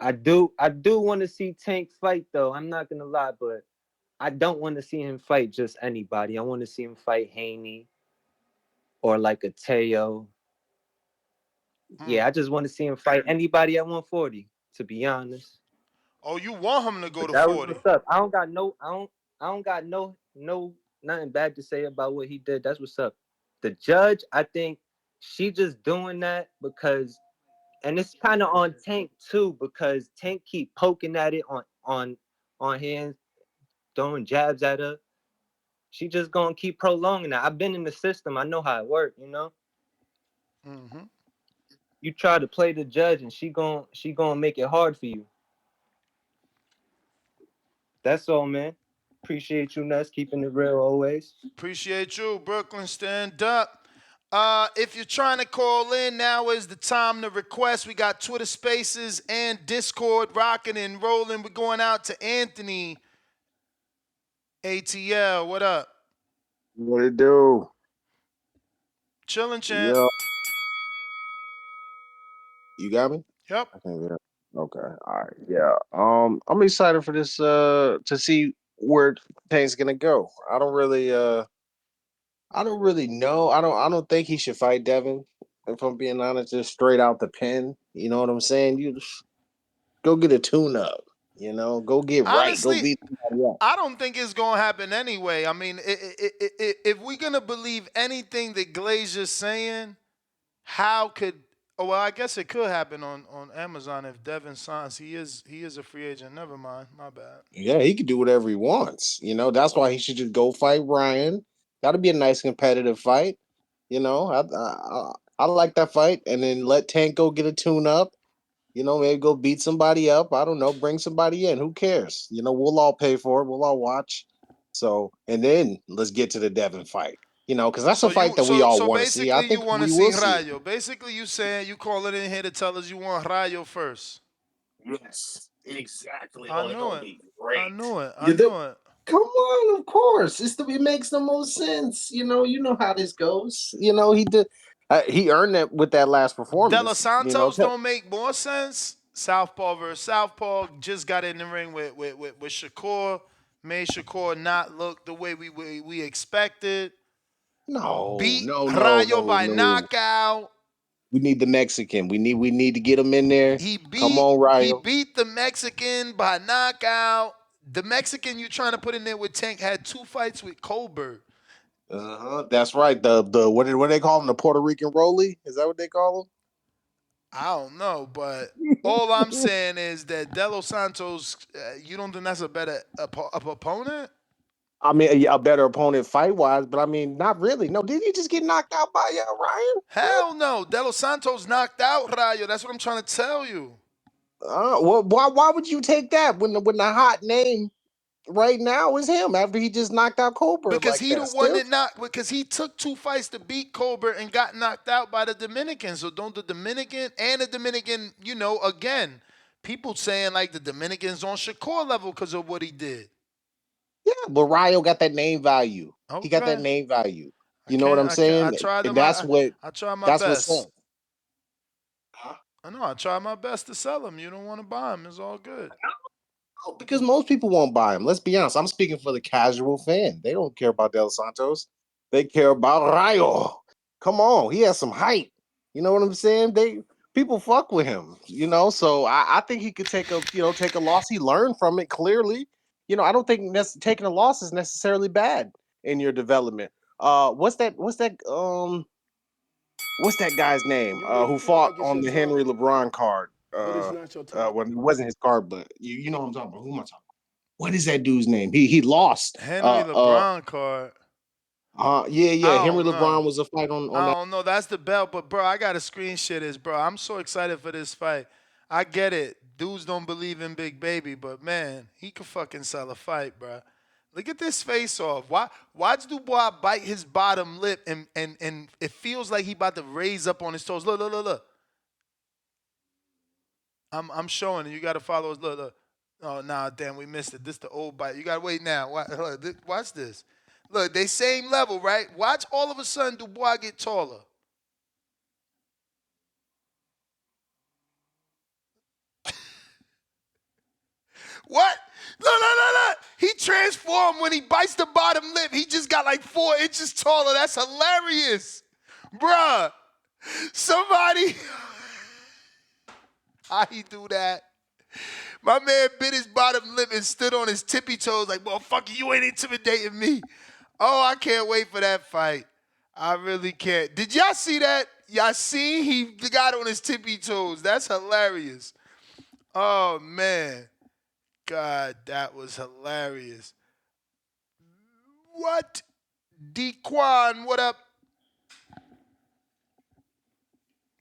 Speaker 6: I do want to see Tank fight though. I'm not gonna lie, but I don't want to see him fight just anybody. I want to see him fight Haney or like a Teo. Yeah, I just want to see him fight anybody at 140, to be honest.
Speaker 8: Oh, you want him to go
Speaker 6: But
Speaker 8: to
Speaker 6: that was
Speaker 8: 40?
Speaker 6: what's up. I don't got no nothing bad to say about what he did. That's what's up. The judge, I think she just doing that because, and it's kind of on Tank too, because Tank keep poking at it on hands, throwing jabs at her. She just gonna keep prolonging that. I've been in the system. I know how it works.
Speaker 8: Mm-hmm.
Speaker 6: You try to play the judge, and she gonna make it hard for you. That's all, man. Appreciate you, Nuts, keeping it real always.
Speaker 8: Appreciate you, Brooklyn. Stand up. If you're trying to call in, now is the time to request. We got Twitter Spaces and Discord rocking and rolling. We're going out to Anthony ATL. What up?
Speaker 12: What it do?
Speaker 8: Chillin', champ.
Speaker 12: Yeah, you got me.
Speaker 8: Yep.
Speaker 12: I can't get it. Okay, all right, yeah. I'm excited for this. To see where Tank's gonna go. I don't really know. I don't think he should fight Devin. If I'm being honest, just straight out the pen. You know what I'm saying? You just go get a tune up. Go get right. Go
Speaker 8: Honestly,
Speaker 12: beat somebody up.
Speaker 8: I don't think it's going to happen anyway. I mean, if we're going to believe anything that Glazer's saying, how could? Oh well, I guess it could happen on Amazon if Devin signs. He is a free agent. Never mind. My bad.
Speaker 12: Yeah, he could do whatever he wants. That's why he should just go fight Ryan. That'll be a nice competitive fight. I like that fight, and then let Tank go get a tune up. Maybe go beat somebody up. I don't know, bring somebody in. Who cares? We'll all pay for it. We'll all watch. So, and then let's get to the Devin fight. You know, because that's a fight that we all want to see. I
Speaker 8: Basically you
Speaker 12: think
Speaker 8: want to
Speaker 12: we
Speaker 8: see
Speaker 12: will see it.
Speaker 8: Rayo. Basically you saying you calling in here to tell us you want Rayo first.
Speaker 12: Yes, exactly.
Speaker 8: I
Speaker 12: Oh, it's
Speaker 8: knew
Speaker 12: gonna
Speaker 8: it.
Speaker 12: be
Speaker 8: I
Speaker 12: great.
Speaker 8: knew it. I
Speaker 12: You do?
Speaker 8: knew it.
Speaker 12: Come on, of course. It makes the most sense. You know how this goes. You know he did. He earned it with that last
Speaker 8: De Los
Speaker 12: performance. You know,
Speaker 8: Santos don't make more sense. Southpaw versus Southpaw just got in the ring with Shakur. Made Shakur not look the way we expected.
Speaker 12: no,
Speaker 8: Beat
Speaker 12: no, no,
Speaker 8: Rayo
Speaker 12: no,
Speaker 8: by
Speaker 12: no.
Speaker 8: knockout.
Speaker 12: We need the Mexican. We need to get him in there.
Speaker 8: He
Speaker 12: Come
Speaker 8: beat
Speaker 12: on,
Speaker 8: he
Speaker 12: Ryo.
Speaker 8: beat the Mexican by knockout. The Mexican you trying to put in there with Tank had 2 fights with Colbert.
Speaker 12: That's right. The what do they call him? The Puerto Rican Rolly? Is that what they call
Speaker 8: I don't know, but all I'm saying is that De Los Santos, you don't think that's a better opponent?
Speaker 12: I mean, a better opponent fight wise, but I mean, not really. No, did he just get knocked out by Ryan?
Speaker 8: Hell no. De Los Santos knocked out Rayo. That's what I'm trying to tell you.
Speaker 12: Well, why would you take that when the hot name right now is him after he just knocked out Colbert
Speaker 8: Because
Speaker 12: like
Speaker 8: he the
Speaker 12: that?
Speaker 8: one
Speaker 12: Stiff?
Speaker 8: that knocked, because he took 2 fights to beat Colbert and got knocked out by the Dominican. So don't the Dominican and the Dominican, again, people saying like the Dominican's on Shakur level because of what he did.
Speaker 12: Yeah, but Ryo got that name value. He got that
Speaker 8: Okay.
Speaker 12: name value.
Speaker 8: I
Speaker 12: You know what
Speaker 8: can't
Speaker 12: I'm
Speaker 8: I can't I
Speaker 12: saying?
Speaker 8: tried
Speaker 12: And
Speaker 8: my I tried my
Speaker 12: that's what's
Speaker 8: best.
Speaker 12: up. Huh?
Speaker 8: I know I tried my best to sell him. You don't want to buy him. It's all good.
Speaker 12: Because most people won't buy him. Let's be honest. I'm speaking for the casual fan. They don't care about Del Santos. They care about Rayo. Come on, he has some height. You know what I'm saying? People fuck with him. So I think he could take a loss. He learned from it clearly. I don't think taking a loss is necessarily bad in your development. What's that guy's name? Who fought on the Henry LeBron card? When it wasn't his card, but you know what I'm talking about. Who am I talking about? What is that dude's name? He lost.
Speaker 8: Henry LeBron card.
Speaker 12: Yeah.
Speaker 8: I
Speaker 12: Henry
Speaker 8: don't know.
Speaker 12: LeBron was a fight on
Speaker 8: I
Speaker 12: that.
Speaker 8: don't know. That's the belt, but bro, I gotta screen share this, bro. I'm so excited for this fight. I get it. Dudes don't believe in Big Baby, but man, he could fucking sell a fight, bro. Look at this face off. Watch Dubois bite his bottom lip and it feels like he about to raise up on his toes. Look. I'm showing it. You gotta follow us. Look. Oh nah, damn, we missed it. This the old bite. You gotta wait now. Watch this. Look, they same level, right? Watch all of a sudden Dubois get taller. What? Look. He transformed when he bites the bottom lip. He just got like 4 inches taller. That's hilarious. Bruh. Somebody. How he do that? My man bit his bottom lip and stood on his tippy toes like, motherfucker, you ain't intimidating me. Oh, I can't wait for that fight. I really can't. Did y'all see that? Y'all see he got on his tippy toes. That's hilarious. Oh, man. God, that was hilarious. What? Dequan, what up?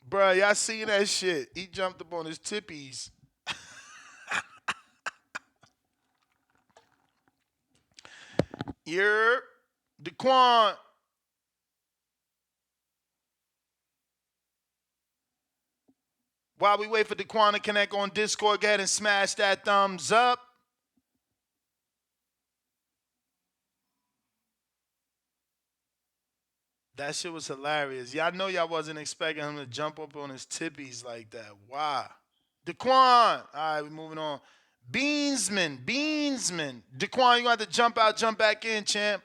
Speaker 8: Bruh, y'all seen that shit? He jumped up on his tippies. You're Dequan. While we wait for Dequan to connect on Discord, go ahead and smash that thumbs up. That shit was hilarious. Y'all know y'all wasn't expecting him to jump up on his tippies like that. Why? Daquan. All right, we moving on. Beansman. Daquan, you got to jump out, jump back in, champ.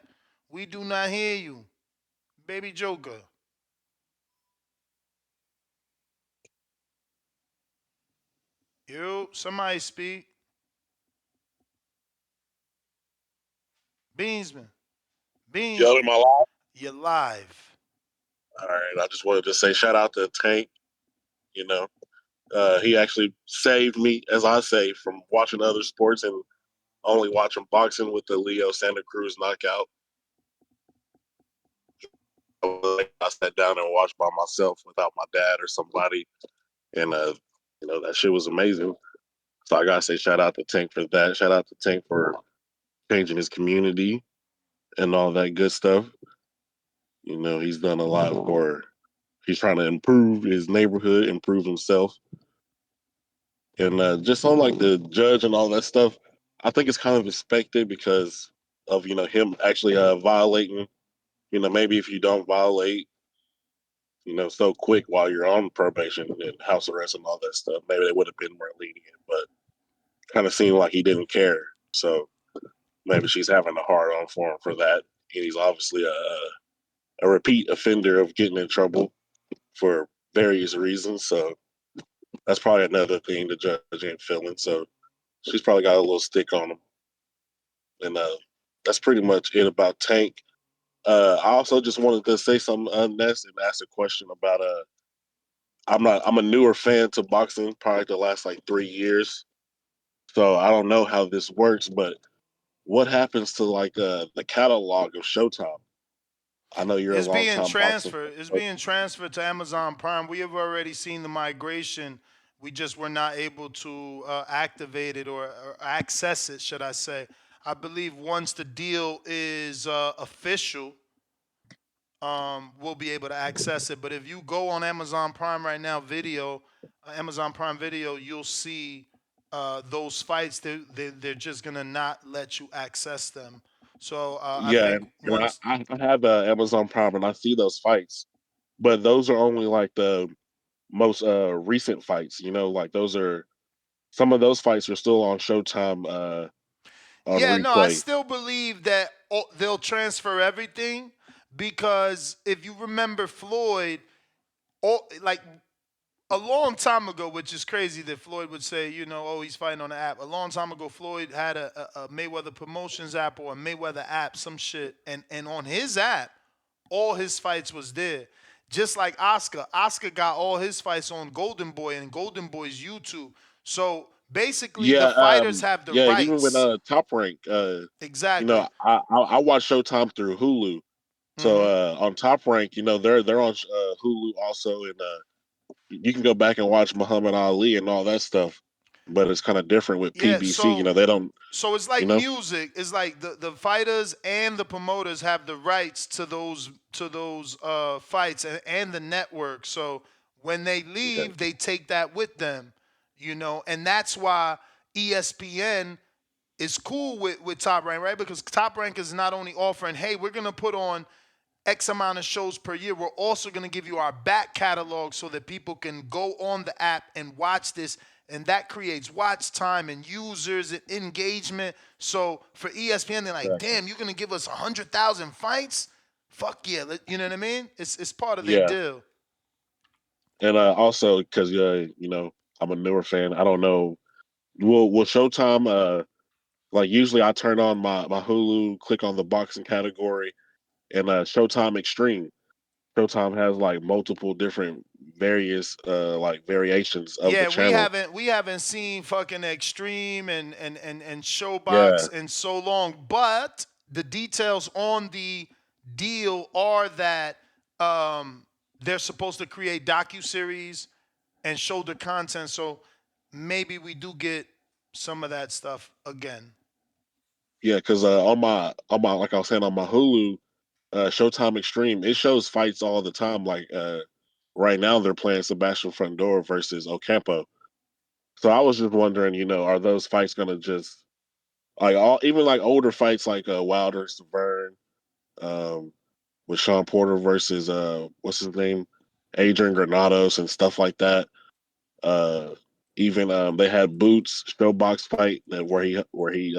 Speaker 8: We do not hear you. Baby Joker. Yo, somebody speak. Beansman.
Speaker 13: Yo, am I live?
Speaker 8: You're live.
Speaker 13: All right. I just wanted to say shout out to Tank. You know, he actually saved me, as I say, from watching other sports and only watching boxing with the Leo Santa Cruz knockout. I sat down and watched by myself without my dad or somebody, and that shit was amazing. So I gotta say shout out to Tank for that. Shout out to Tank for changing his community and all that good stuff. You know, he's done a lot for. He's trying to improve his neighborhood, improve himself, and just on like the judge and all that stuff. I think it's kind of expected because of him actually violating. Maybe if you don't violate, so quick while you're on probation and house arrest and all that stuff, maybe they would have been more lenient. But kind of seemed like he didn't care. So maybe she's having a hard on for him for that. And he's obviously a repeat offender of getting in trouble for various reasons. So that's probably another thing the judge ain't feeling. So she's probably got a little stick on him. And that's pretty much it about Tank. I also just wanted to say something Ness, and ask a question about I'm a newer fan to boxing, probably the last like 3 years. So I don't know how this works, but what happens to like the catalog of Showtime? I know you're a
Speaker 8: It's
Speaker 13: long
Speaker 8: being
Speaker 13: time boxing
Speaker 8: transferred. It's being transferred to Amazon Prime. We have already seen the migration. We just were not able to activate it or access it, should I say? I believe once the deal is official, we'll be able to access it. But if you go on Amazon Prime right now, Amazon Prime Video, you'll see those fights. They're just gonna not let you access them. So I
Speaker 13: Yeah,
Speaker 8: think
Speaker 13: and
Speaker 8: once
Speaker 13: I have Amazon Prime and I see those fights, but those are only like the most recent fights. Like those are some of those fights are still on Showtime on
Speaker 8: Yeah, no, I
Speaker 13: replay.
Speaker 8: still believe that they'll transfer everything because if you remember Floyd, like a long time ago, which is crazy that Floyd would say, oh, he's fighting on the app. A long time ago, Floyd had a Mayweather Promotions app or a Mayweather app, some shit, and on his app, all his fights was there. Just like Oscar, Oscar got all his fights on Golden Boy and Golden Boy's YouTube. So basically, the
Speaker 13: Yeah,
Speaker 8: fighters have the
Speaker 13: yeah. Even with
Speaker 8: rights.
Speaker 13: Top Rank,
Speaker 8: Exactly.
Speaker 13: I watch Showtime through Hulu. So
Speaker 8: Hmm.
Speaker 13: on Top Rank, they're on Hulu also, and you can go back and watch Muhammad Ali and all that stuff. But it's kind of different with
Speaker 8: Yeah,
Speaker 13: PBC. They don't.
Speaker 8: so it's
Speaker 13: You
Speaker 8: like
Speaker 13: know.
Speaker 8: music. It's like the fighters and the promoters have the rights to those fights and the network. So when they
Speaker 13: Okay.
Speaker 8: leave, they take that with them, and that's why ESPN is cool with Top Rank, right? Because Top Rank is not only offering, hey, we're gonna put on X amount of shows per year. We're also going to give you our back catalog so that people can go on the app and watch this. And that creates watch time and users and engagement. So for ESPN, they're like,
Speaker 13: Exactly.
Speaker 8: damn, you're going to give us 100,000 fights? Fuck yeah. You know what I mean? It's part of their
Speaker 13: Yeah,
Speaker 8: deal.
Speaker 13: and also because I'm a newer fan. I don't know. Will Showtime like usually I turn on my Hulu, click on the boxing category, and Showtime Extreme. Showtime has like multiple different various like variations of the
Speaker 8: Yeah, we
Speaker 13: channel.
Speaker 8: haven't we haven't seen fucking Extreme and
Speaker 13: Yeah,
Speaker 8: Showbox in so long, but the details on the deal are that um, they're supposed to create docu-series and show the content, so maybe we do get some of that stuff again.
Speaker 13: yeah, because on my like I was saying on my Hulu, Showtime Extreme, it shows fights all the time. Like right now they're playing Sebastian Fundora versus Ocampo. So I was just wondering, are those fights gonna just like all even like older fights like Wilder, Severn, um, with Sean Porter versus what's his name, Adrian Granados and stuff like that. Uh, even they had Boots Showbox fight where he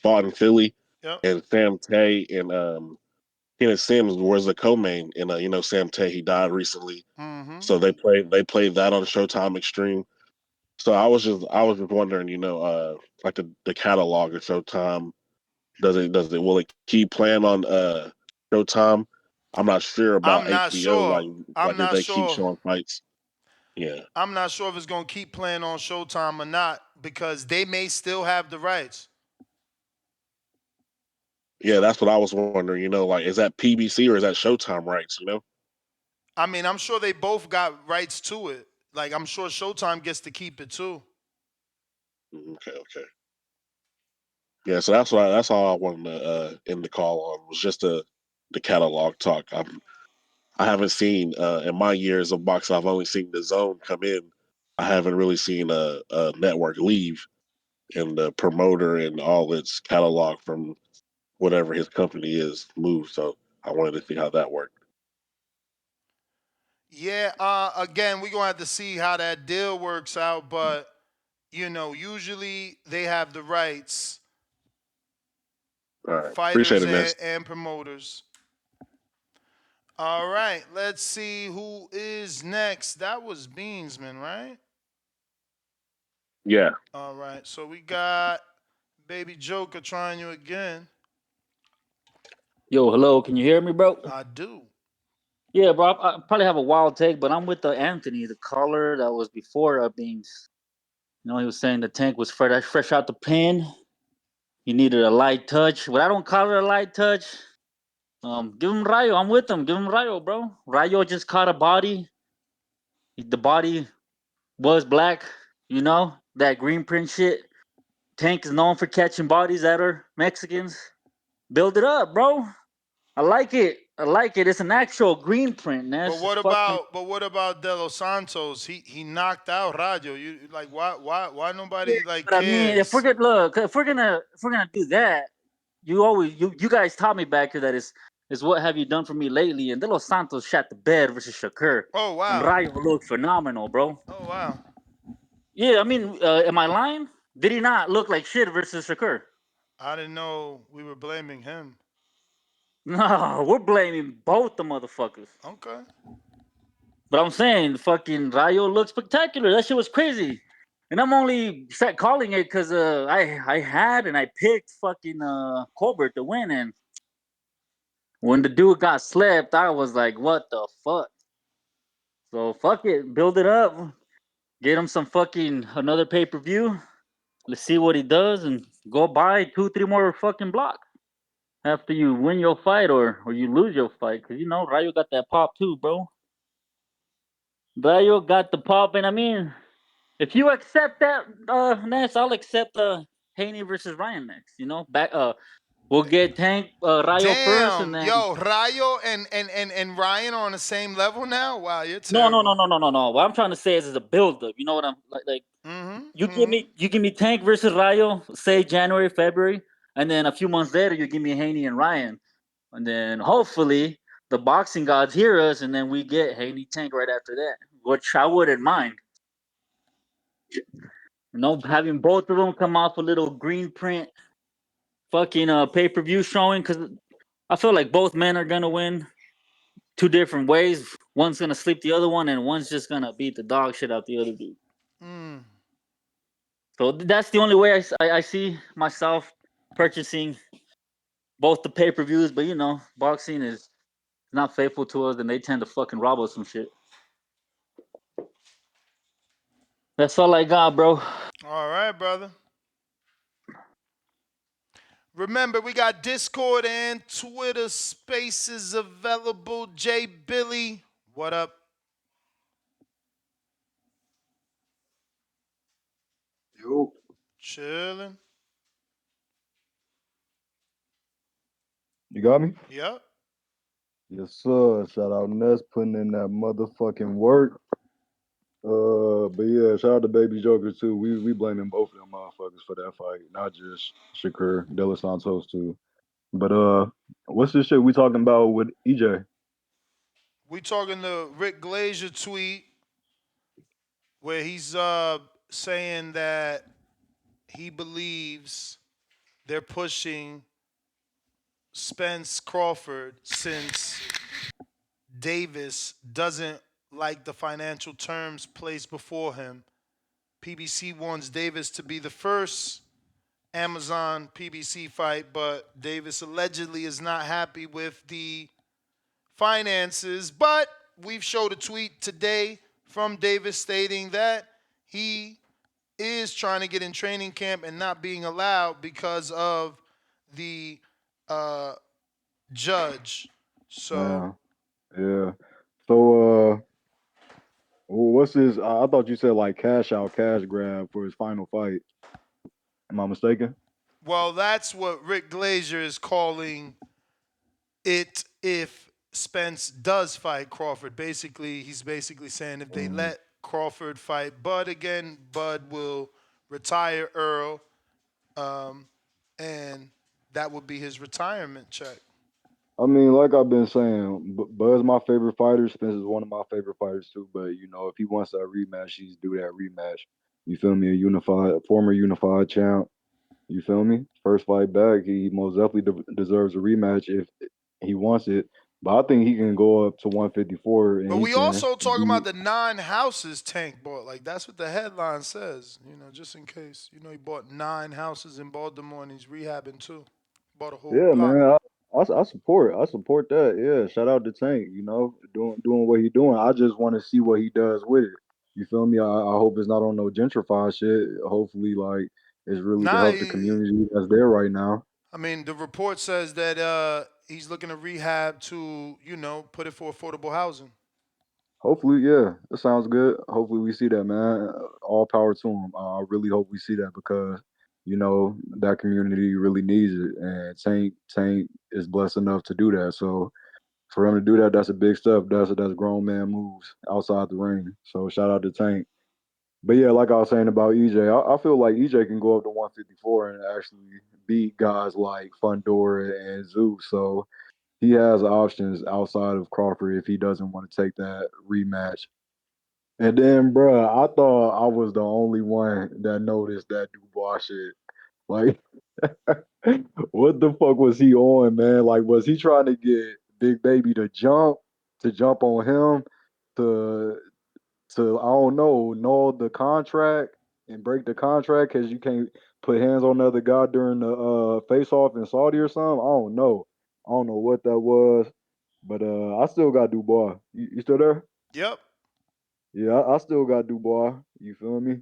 Speaker 13: fought in Philly,
Speaker 8: Yep.
Speaker 13: and Sam Tay and Kenneth Sims was the co-main, and Sam Tay he died recently,
Speaker 8: Mm-hmm.
Speaker 13: so they played that on Showtime Extreme. So I was just wondering, like the catalog of Showtime, does it will it keep playing on Showtime? I'm not sure about
Speaker 8: I'm not
Speaker 13: HBO.
Speaker 8: sure.
Speaker 13: Like
Speaker 8: I'm
Speaker 13: if
Speaker 8: not
Speaker 13: they keep
Speaker 8: sure.
Speaker 13: showing fights. Yeah,
Speaker 8: I'm not sure if it's gonna keep playing on Showtime or not because they may still have the rights.
Speaker 13: yeah, that's what I was wondering. Like is that PBC or is that Showtime rights?
Speaker 8: I mean, I'm sure they both got rights to it. Like, I'm sure Showtime gets to keep it too.
Speaker 13: Okay, okay. Yeah, so that's all I wanted to end the call on was just to the catalog talk. I haven't seen in my years of boxing. I've only seen the zone come in. I haven't really seen a network leave, and the promoter and all its catalog from whatever his company is move. So I wanted to see how that worked.
Speaker 8: Yeah. Again, we're gonna have to see how that deal works out, but usually they have the rights,
Speaker 13: All right, appreciate
Speaker 8: fighters
Speaker 13: it, Ness.
Speaker 8: and promoters. All right, let's see who is next. That was Beansman, right?
Speaker 13: Yeah.
Speaker 8: All right, so we got Baby Joker trying you again.
Speaker 14: Yo, hello. Can you hear me, bro?
Speaker 8: I do.
Speaker 14: Yeah, bro. I probably have a wild take, but I'm with the Anthony, the caller that was before Beans. He was saying the tank was fresh out the pen. He needed a light touch. But I don't call it a light touch. Give him Rayo. I'm with him. Give him Rayo, bro. Rayo just caught a body. The body was black. That green print shit. Tank is known for catching bodies that are Mexicans. Build it up, bro. I like it. I like it. It's an actual green print, man.
Speaker 8: But
Speaker 14: It's
Speaker 8: what
Speaker 14: fucking.
Speaker 8: about De Los Santos? He knocked out Rayo. You like why
Speaker 14: Yeah,
Speaker 8: nobody like
Speaker 14: but I mean,
Speaker 8: cares?
Speaker 14: if we're gonna do that, you guys taught me back here that is what have you done for me lately? And De Los Santos shot the bed versus Shakur,
Speaker 8: Oh
Speaker 14: and
Speaker 8: wow.
Speaker 14: Rayo looked phenomenal, bro.
Speaker 8: Oh wow.
Speaker 14: Yeah, I mean, am I lying? Did he not look like shit versus Shakur?
Speaker 8: I didn't know we were blaming him.
Speaker 14: No, we're blaming both the motherfuckers.
Speaker 8: Okay.
Speaker 14: But I'm saying, fucking Rayo looked spectacular. That shit was crazy. And I'm only calling it because I had and I picked fucking Colbert to win, and when the dude got slept, I was like, what the fuck? So fuck it, build it up, get him some fucking another pay per view. Let's see what he does, and go buy 2, 3 more fucking blocks after you win your fight or you lose your fight, because Rayo got that pop too, bro. Rayo got the pop, and I mean, if you accept that, Ness, I'll accept Haney versus Ryan next. Back we'll get Tank Rayo first, and
Speaker 8: Damn,
Speaker 14: then
Speaker 8: yo, Rayo and Ryan are on the same level now. Wow, you're
Speaker 14: no, no,
Speaker 8: terrible.
Speaker 14: no, no, no, no, no. What I'm trying to say is a build up. You know what I'm like?
Speaker 8: Mm-hmm.
Speaker 14: You give me Tank versus Rayo, say January, February, and then a few months later you give me Haney and Ryan, and then hopefully the boxing gods hear us, and then we get Haney Tank right after that, which I wouldn't mind. Having both of them come off a little green print fucking pay per view showing, because I feel like both men are gonna win two different ways. One's gonna sleep the other one, and one's just gonna beat the dog shit out the other dude.
Speaker 8: Mm.
Speaker 14: So that's the only way I see myself purchasing both the pay per views. But boxing is not faithful to us, and they tend to fucking rob us some shit. That's all I got, bro.
Speaker 8: All right, brother. Remember, we got Discord and Twitter Spaces available. Jay Billy, what up?
Speaker 15: Yo,
Speaker 8: Chilling.
Speaker 15: you got me?
Speaker 8: Yep.
Speaker 15: Yes, sir. Shout out Ness putting in that motherfucking work. But yeah, shout out to Baby Joker too. We blaming both of them motherfuckers for that fight, not just Shakur, De Los Santos too. But what's this shit we talking about with EJ?
Speaker 8: We talking the Rick Glazier tweet where he's saying that he believes they're pushing Spence Crawford since Davis doesn't like the financial terms placed before him. PBC wants Davis to be the first Amazon PBC fight, but Davis allegedly is not happy with the finances. But we've showed a tweet today from Davis stating that he is trying to get in training camp and not being allowed because of the uh, judge. So
Speaker 15: Yeah, yeah. So what's his? I thought you said like cash out, cash grab for his final fight. Am I mistaken?
Speaker 8: well, that's what Rick Glazier is calling it if Spence does fight Crawford. Basically, he's basically saying if they let Crawford fight Bud again, Bud will retire Earl, and that would be his retirement check.
Speaker 15: I mean, like I've been saying, Bud's my favorite fighter. Spence is one of my favorite fighters too. But if he wants that rematch, he's do that rematch. You feel me? Former unified champ. You feel me? First fight back, he most definitely deserves a rematch if he wants it. But I think he can go up to 154 and
Speaker 8: But
Speaker 15: he
Speaker 8: we
Speaker 15: can
Speaker 8: also talking about
Speaker 15: beat.
Speaker 8: the 9 houses Tank bought. Like that's what the headline says. Just in case. He bought 9 houses in Baltimore and he's rehabbing too. Bought a whole
Speaker 15: Yeah,
Speaker 8: block.
Speaker 15: man. I support that. Yeah, shout out to Tank. Doing what he doing. I just want to see what he does with it. You feel me? I hope it's not on no gentrified shit. Hopefully, like it's really to
Speaker 8: Nah,
Speaker 15: help the community that's there right now.
Speaker 8: I mean, the report says that he's looking to rehab to, put it for affordable housing.
Speaker 15: Hopefully, yeah, that sounds good. Hopefully, we see that, man. All power to him. I really hope we see that because that community really needs it, and Tank is blessed enough to do that. So for him to do that, that's a big step. That's grown man moves outside the ring. So shout out to Tank. But yeah, like I was saying about EJ, I feel like EJ can go up to 154 and actually beat guys like Fundora and Zeus. So he has options outside of Crawford if he doesn't want to take that rematch. And then, bruh, I thought I was the only one that noticed that Dubois shit. Like, what the fuck was he on, man? Like, was he trying to get Big Baby to jump on him, to I don't know, null the contract and break the contract because you can't put hands on the other guy during the face off in Saudi or something? I don't know. I don't know what that was, but I still got Dubois. You still there?
Speaker 8: Yep.
Speaker 15: Yeah, I still got Dubois. You feel me?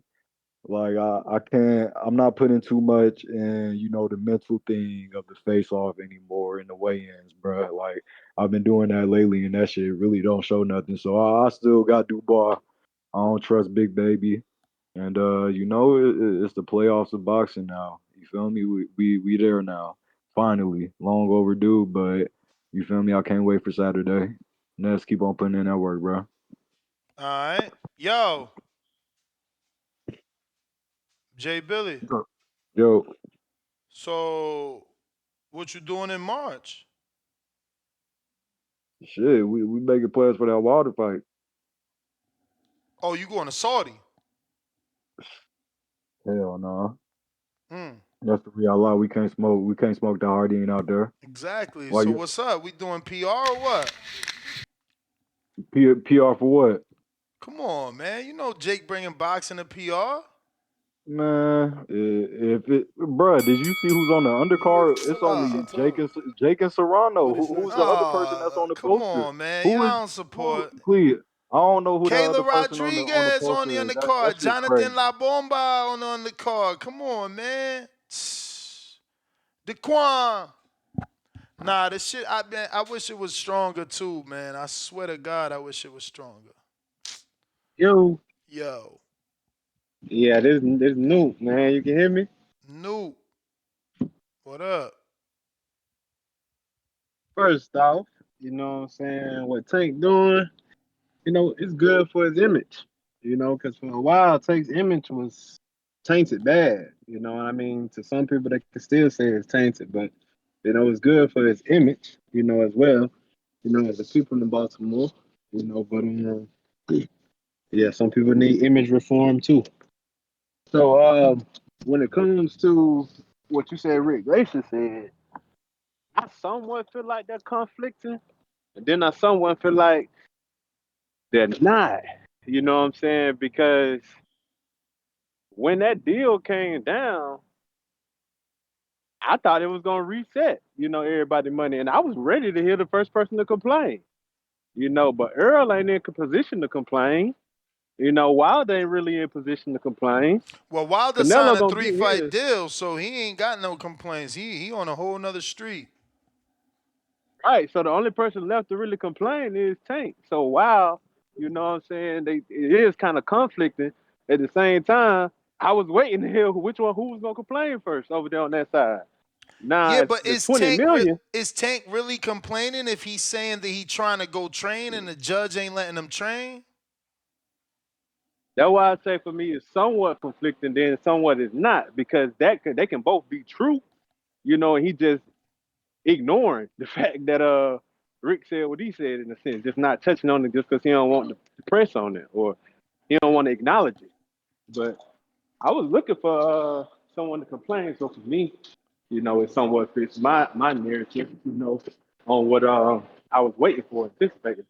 Speaker 15: Like I can't. I'm not putting too much in, the mental thing of the face off anymore in the weigh-ins, bro. Like I've been doing that lately, and that shit really don't show nothing. So I still got Dubois. I don't trust Big Baby, and it's the playoffs of boxing now. You feel me? We there now. Finally, long overdue, but you feel me? I can't wait for Saturday. Let's keep on putting in that work, bro.
Speaker 8: All right. Yo, Jay Billy.
Speaker 15: Yo,
Speaker 8: So, what you doing in March?
Speaker 15: shit, we making plans for that Wilder fight.
Speaker 8: Oh, you going to Saudi?
Speaker 15: Hell no.
Speaker 8: Hmm.
Speaker 15: That's the real lie. We can't smoke. We can't smoke the Hardine out there.
Speaker 8: Exactly.
Speaker 15: Why
Speaker 8: So
Speaker 15: you
Speaker 8: what's up? We doing PR or what?
Speaker 15: PR for what?
Speaker 8: Come on, man. You know Jake bringing boxing to PR.
Speaker 15: Man, if it, bruh, did you see who's on the undercard? It's only Jake and Serrano. Who's the other person that's on the
Speaker 8: Come
Speaker 15: poster?
Speaker 8: on, man.
Speaker 15: Who
Speaker 8: Y'all
Speaker 15: is
Speaker 8: don't
Speaker 15: who?
Speaker 8: support.
Speaker 15: Please, I don't know who that other
Speaker 8: Kayla
Speaker 15: person on the
Speaker 8: Rodriguez on the
Speaker 15: poster is. That
Speaker 8: undercard.
Speaker 15: shit
Speaker 8: Jonathan
Speaker 15: crazy.
Speaker 8: La Bomba on the undercard. Come on, man. Daquan. Nah, this shit. I wish it was stronger too, man. I swear to God, I wish it was stronger.
Speaker 16: Yo,
Speaker 8: Yo,
Speaker 16: yeah, this new man. You can hear me?
Speaker 8: Noob, what up?
Speaker 16: First off, you know what I'm saying? What Tank doing? It's good for his image. Because for a while, Tank's image was tainted bad. You know what I mean? To some people, they can still say it's tainted, but it's good for his image. As well. As the people in Baltimore. But yeah, some people need image reform too. So when it comes to what you said, Rick Gracious said, I somewhat feel like they're conflicting, and then I somewhat feel like they're not. You know what I'm saying? Because when that deal came down, I thought it was gonna reset, everybody money, and I was ready to hear the first person to complain. But Earl ain't in position to complain. Wild ain't really in position to complain.
Speaker 8: Well, Wilder signed
Speaker 16: Canelo
Speaker 8: a
Speaker 16: gonna
Speaker 8: three
Speaker 16: get
Speaker 8: fight
Speaker 16: his.
Speaker 8: deal, so he ain't got no complaints. He on a whole nother street.
Speaker 16: Right. So the only person left to really complain is Tank. So while, what I'm saying, it is kind of conflicting, at the same time, I was waiting to hear who was gonna complain first over there on that side. Now,
Speaker 8: Yeah,
Speaker 16: if
Speaker 8: but
Speaker 16: the 20 million,
Speaker 8: is Tank really complaining if he's saying that he trying to go train and the judge ain't letting him train?
Speaker 16: that's why I say for me it's somewhat conflicting, then somewhat is not, because they can both be true, and he just ignoring the fact that Rick said what he said, in a sense, just not touching on it just because he don't want to press on it or he don't want to acknowledge it. But I was looking for someone to complain. So for me, it somewhat fits my narrative, on what I was waiting for, anticipating.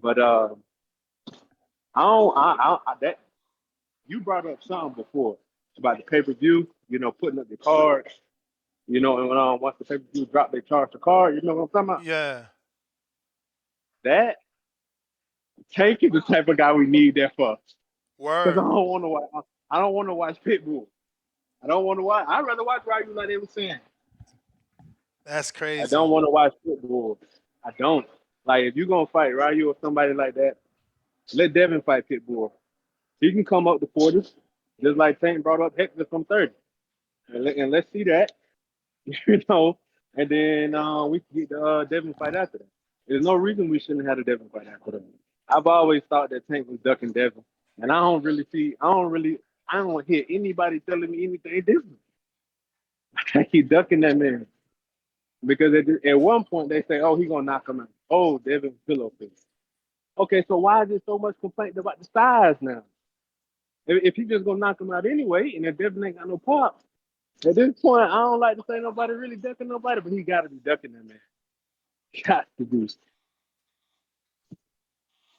Speaker 16: But I don't that you brought up something before about the pay per view, putting up the cards, and when once the pay per view drop, they charge the card. You know what I'm talking about?
Speaker 8: Yeah.
Speaker 16: That Tank is the type of guy we need that for. Because
Speaker 8: Word.
Speaker 16: I don't want to watch Pitbull. I don't want to watch. I'd rather watch Ryu, like they were saying.
Speaker 8: That's
Speaker 16: I
Speaker 8: crazy.
Speaker 16: don't want to watch Pitbull. I don't. Like, if you're going to fight Ryu or somebody like that, let Devin fight Pitbull. He can come up to 40, just like Tank brought up Hector from 30. And let's see that, you know. And then we can get the Devin fight after that. There's no reason we shouldn't have a Devin fight after that. I've always thought that Tank was ducking Devin. And I don't hear anybody telling me anything different. He ducking that man. Because at one point they say, oh, he gonna knock him out. Oh, Devin pillow face. Okay, so why is there so much complaint about the size now? If he just gonna knock him out anyway, and if Devin ain't got no pop, at this point, I don't like to say nobody really ducking nobody, but he got to be ducking that man. Got to do.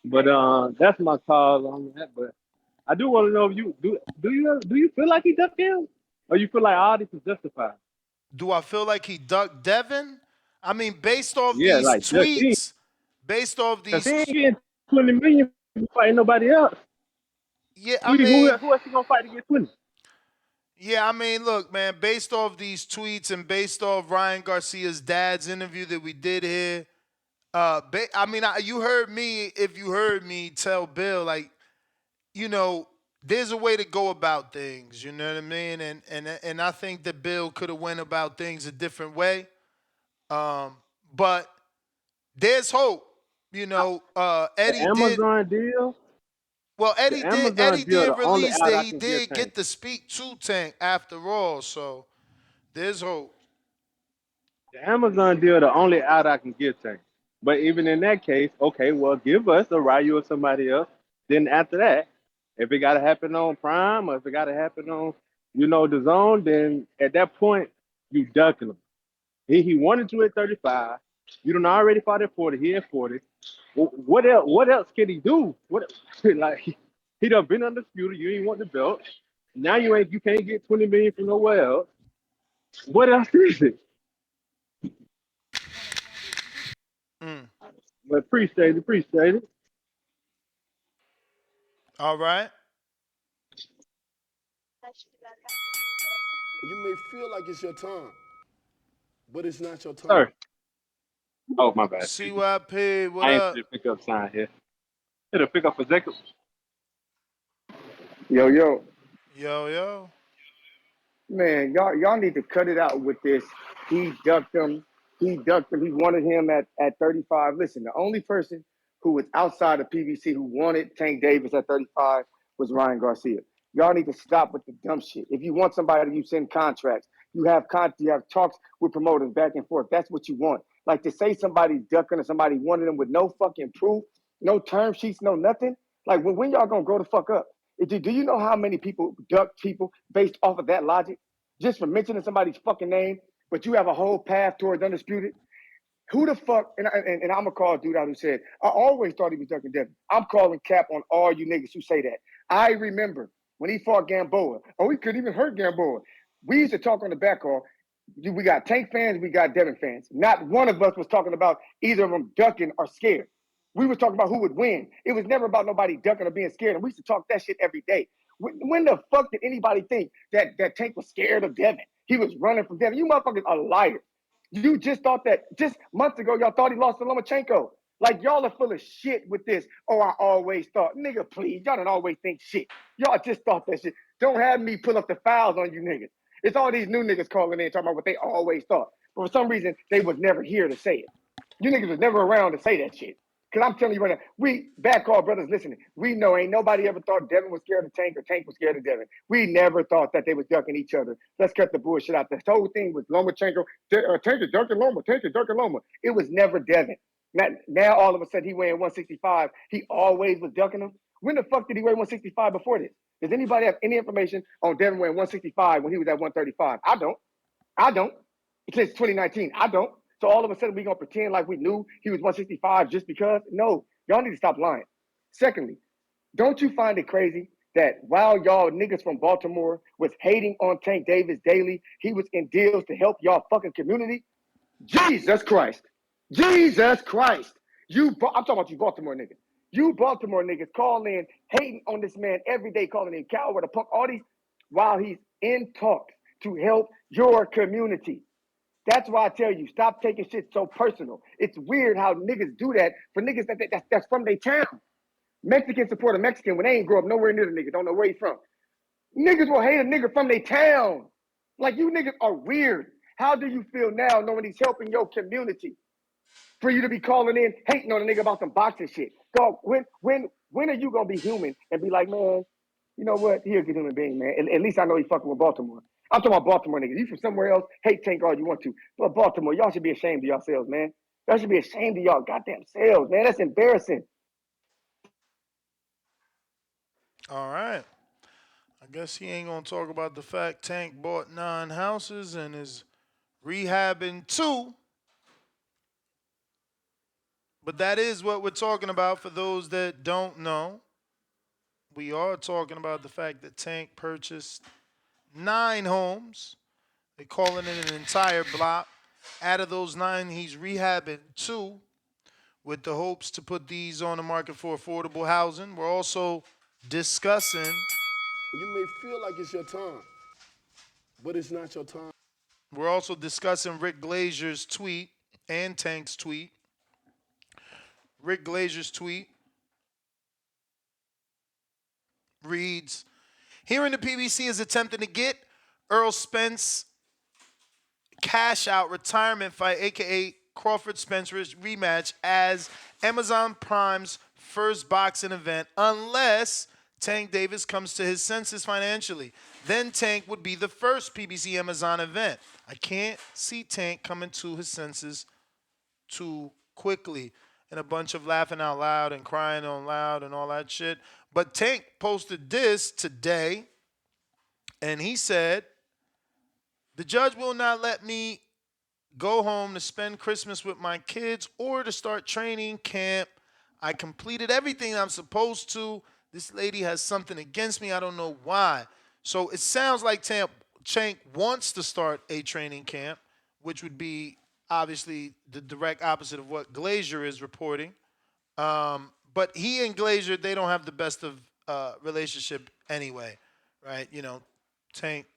Speaker 16: But that's my call on that. But I do want to know if you do you feel like he ducked him, or you feel like all this is justified?
Speaker 8: Do I feel like he ducked Devin? I mean, based off
Speaker 16: Yeah,
Speaker 8: these
Speaker 16: like just he,
Speaker 8: tweets, based off
Speaker 16: cause he ain't
Speaker 8: these,
Speaker 16: getting 20 million for fighting nobody else.
Speaker 8: yeah, I
Speaker 16: Who
Speaker 8: mean,
Speaker 16: else he gonna fight to get 20?
Speaker 8: yeah, I mean, look, man, based off these tweets and based off Ryan Garcia's dad's interview that we did here, I mean, you heard me. If you heard me tell Bill, like, you know, there's a way to go about things. You know what I mean? And I think that Bill could have went about things a different way. But there's hope. You know,
Speaker 16: The
Speaker 8: Eddie did.
Speaker 16: Amazon deal,
Speaker 8: Well,
Speaker 16: the Amazon
Speaker 8: Eddie
Speaker 16: deal,
Speaker 8: did
Speaker 16: the only
Speaker 8: release
Speaker 16: out
Speaker 8: that
Speaker 16: I
Speaker 8: he
Speaker 16: can give
Speaker 8: did
Speaker 16: Tank.
Speaker 8: get to speak to Tank after all. So there's hope.
Speaker 16: The Amazon deal, the only out I can give Tank. But even in that case, okay, well, give us a Ryu or somebody else. Then after that, if it got to happen on Prime or if it got to happen on, the zone, then at that point, you ducking him. He wanted to at 35. You done already fought at 40. He at 40. What else? What else can he do? What like he done been undisputed. You ain't want the belt. Now you can't get 20 million from nowhere else. What else is it?
Speaker 8: Mm.
Speaker 16: But appreciate it.
Speaker 8: All right.
Speaker 17: You may feel like it's your time, but it's not your time.
Speaker 16: Sir. Oh my bad.
Speaker 8: CYP, what
Speaker 16: I ain't
Speaker 8: up?
Speaker 16: see the pickup sign here. Hit a pickup for Jacob.
Speaker 18: Yo, yo,
Speaker 8: Yo, yo.
Speaker 18: man, y'all need to cut it out with this. He ducked him. He ducked him. He wanted him at 35. Listen, the only person who was outside of PBC who wanted Tank Davis at 35 was Ryan Garcia. Y'all need to stop with the dumb shit. If you want somebody, you send contracts. You have talks with promoters back and forth. That's what you want. Like to say somebody's ducking or somebody wanted them with no fucking proof, no term sheets, no nothing. Like when y'all gonna grow the fuck up? Do you know how many people duck people based off of that logic? Just for mentioning somebody's fucking name, but you have a whole path towards undisputed. Who the fuck? And I'm gonna call a dude out who said, I always thought he was ducking Devin. I'm calling cap on all you niggas who say that. I remember when he fought Gamboa. Oh, he couldn't even hurt Gamboa. We used to talk on the back call. We got Tank fans, we got Devin fans. Not one of us was talking about either of them ducking or scared. We were talking about who would win. It was never about nobody ducking or being scared. And we used to talk that shit every day. When the fuck did anybody think that Tank was scared of Devin? He was running from Devin. You motherfuckers are liars. You just thought that just months ago, y'all thought he lost to Lomachenko. Like, y'all are full of shit with this. Oh, I always thought. Nigga, please. Y'all don't always think shit. Y'all just thought that shit. Don't have me pull up the files on you niggas. It's all these new niggas calling in talking about what they always thought. But for some reason, they was never here to say it. You niggas was never around to say that shit. Because I'm telling you right now, we, bad call brothers listening, we know ain't nobody ever thought Devin was scared of Tank or Tank was scared of Devin. We never thought that they was ducking each other. Let's cut the bullshit out. This whole thing was Lomachenko, Tank is ducking Loma, Tank is ducking Loma. It was never Devin. Now all of a sudden he weighing 165. He always was ducking him. When the fuck did he weigh 165 before this? Does anybody have any information on Devin weighing 165 when he was at 135? I don't. I don't. Since 2019, I don't. So all of a sudden we gonna pretend like we knew he was 165 just because? No, y'all need to stop lying. Secondly, don't you find it crazy that while y'all niggas from Baltimore was hating on Tank Davis daily, he was in deals to help y'all fucking community? Jesus Christ. Jesus Christ. I'm talking about you Baltimore niggas. You Baltimore niggas call in, hating on this man every day, calling in coward, a punk, all these, while he's in talks to help your community. That's why I tell you, stop taking shit so personal. It's weird how niggas do that for niggas that's from their town. Mexicans support a Mexican when they ain't grow up nowhere near the nigga, don't know where he's from. Niggas will hate a nigga from their town. Like, you niggas are weird. How do you feel now knowing he's helping your community? For you to be calling in, hating on a nigga about some boxing shit. Dog, when are you gonna be human and be like, man, you know what? He a good human being, man. At least I know he fucking with Baltimore. I'm talking about Baltimore niggas. You from somewhere else, hate Tank all you want to. But Baltimore, y'all should be ashamed of yourselves, man. Y'all should be ashamed of y'all goddamn selves, man. That's embarrassing.
Speaker 8: All right. I guess he ain't gonna talk about the fact Tank bought 9 houses and is rehabbing 2. But that is what we're talking about for those that don't know. We are talking about the fact that Tank purchased 9 homes. They're calling it an entire block. Out of those 9, he's rehabbing 2 with the hopes to put these on the market for affordable housing. We're also discussing.
Speaker 17: You may feel like it's your time, but it's not your time.
Speaker 8: We're also discussing Rick Glazier's tweet and Tank's tweet. Rick Glazier's tweet reads, "Hearing the PBC is attempting to get Earl Spence cash out retirement fight, aka Crawford Spence rematch, as Amazon Prime's first boxing event, unless Tank Davis comes to his senses financially. Then Tank would be the first PBC Amazon event. I can't see Tank coming to his senses too quickly." And a bunch of laughing out loud and crying out loud and all that shit. But Tank posted this today, and he said, "The judge will not let me go home to spend Christmas with my kids or to start training camp. I completed everything I'm supposed to. This lady has something against me. I don't know why." So it sounds like Tank wants to start a training camp, which would be obviously the direct opposite of what Glazier is reporting. But he and Glazier, they don't have the best of relationship anyway, right? You know, Tank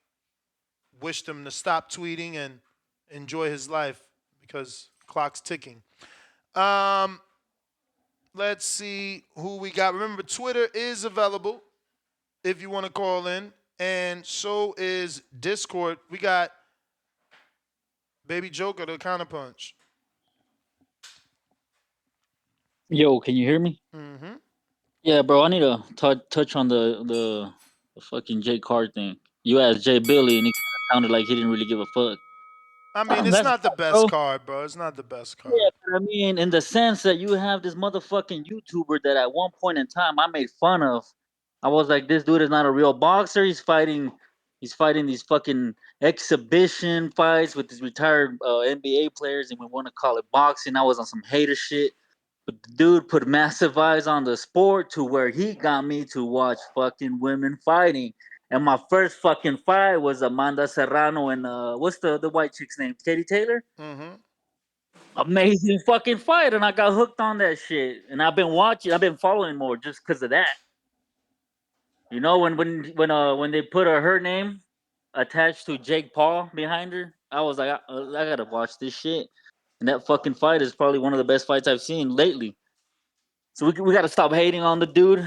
Speaker 8: wished him to stop tweeting and enjoy his life because clock's ticking. Let's see who we got. Remember, Twitter is available if you want to call in, and so is Discord. We got Baby Joker, the counterpunch.
Speaker 14: Yo, can you hear me?
Speaker 8: Mm-hmm.
Speaker 14: Yeah, bro. I need to touch on the fucking Jay Card thing. You asked Jay Billy, and he kind of sounded like he didn't really give a fuck.
Speaker 8: I mean, it's
Speaker 14: That's
Speaker 8: not the
Speaker 14: tough,
Speaker 8: best
Speaker 14: bro.
Speaker 8: card, bro. It's not the best
Speaker 14: Yeah,
Speaker 8: card.
Speaker 14: but I mean, in the sense that you have this motherfucking YouTuber that at one point in time I made fun of. I was like, this dude is not a real boxer. He's fighting these fucking exhibition fights with these retired NBA players, and we want to call it boxing. I was on some hater shit. But the dude put massive eyes on the sport to where he got me to watch fucking women fighting. And my first fucking fight was Amanda Serrano and what's the white chick's name? Katie Taylor?
Speaker 8: Mm-hmm.
Speaker 14: Amazing fucking fight, and I got hooked on that shit. And I've been following more just because of that. You know, when they put her name attached to Jake Paul behind her, I was like, I gotta watch this shit. And that fucking fight is probably one of the best fights I've seen lately. So we gotta stop hating on the dude.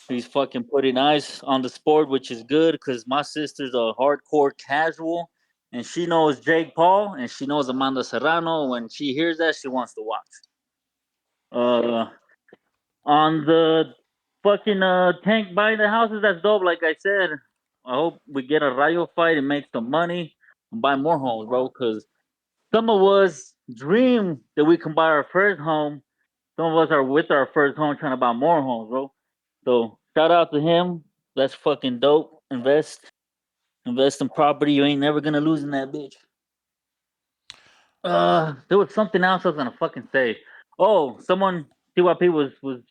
Speaker 14: He's fucking putting eyes on the sport, which is good because my sister's a hardcore casual, and she knows Jake Paul and she knows Amanda Serrano. When she hears that, she wants to watch. Uh, on the fucking Tank buying the houses, that's dope. Like I said, I hope we get a Rayo fight and make some money and buy more homes, bro. Because some of us dream that we can buy our first home. Some of us are with our first home trying to buy more homes, bro. So shout out to him. That's fucking dope. Invest in property. You ain't never gonna lose in that bitch. There was something else I was gonna fucking say. Oh, someone TYP was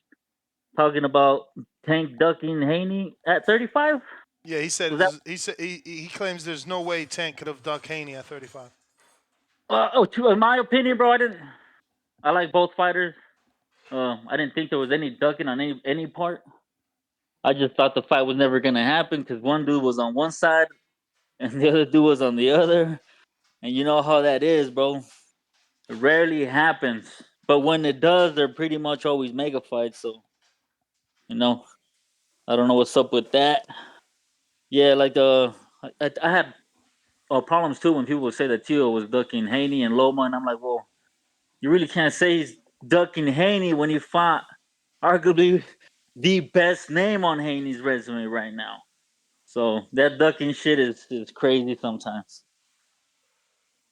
Speaker 14: talking about Tank ducking Haney at 35.
Speaker 8: Yeah, he said
Speaker 14: Was that?
Speaker 8: he claims there's no way Tank could have ducked Haney at 35.
Speaker 14: In my opinion, bro, I didn't. I like both fighters. I didn't think there was any ducking on any part. I just thought the fight was never gonna happen because one dude was on one side and the other dude was on the other, and you know how that is, bro. It rarely happens, but when it does, they're pretty much always mega fights. So you know, I don't know what's up with that. Yeah, like I had problems too when people would say that Tio was ducking Haney and Loma, and I'm like, well, you really can't say he's ducking Haney when he fought arguably the best name on Haney's resume right now. So that ducking shit is crazy sometimes.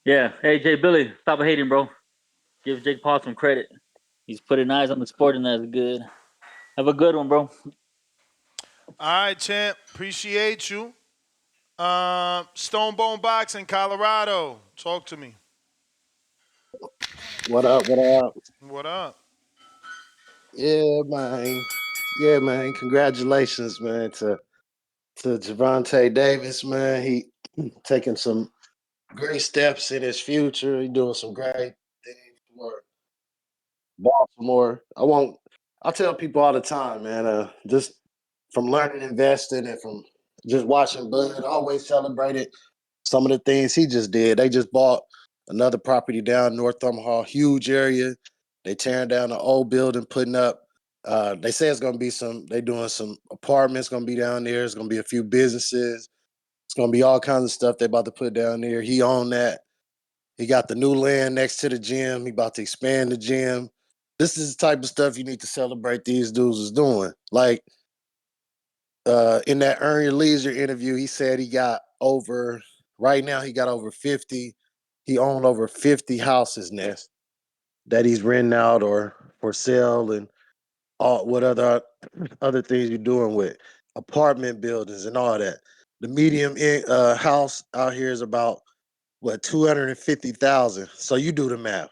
Speaker 14: Yeah. Hey, Jay Billy, stop hating, bro. Give Jake Paul some credit. He's putting eyes on the sport, and that's good. Have a good one, bro.
Speaker 8: All right, champ. Appreciate you. Stone Bone Boxing, Colorado. Talk to me.
Speaker 12: What up? What up?
Speaker 8: What up?
Speaker 12: Yeah, man. Yeah, man. Congratulations, man, to Gervonta Davis, man. He taking some great steps in his future. He doing some great things for Baltimore. I tell people all the time, man, just from learning investing and from just watching Bud, always celebrated some of the things he just did. They just bought another property down North Omaha, huge area. They tearing down the old building, putting up. They say it's gonna be they doing some apartments gonna be down there. It's gonna be a few businesses. It's gonna be all kinds of stuff they about to put down there. He owned that. He got the new land next to the gym. He about to expand the gym. This is the type of stuff you need to celebrate these dudes is doing. Like in that Earn Your Leisure interview, he said right now he got over 50. He owned over 50 houses Nest that he's renting out or for sale and all what other things you're doing with apartment buildings and all that. The medium house out here is about what 250,000. So you do the math.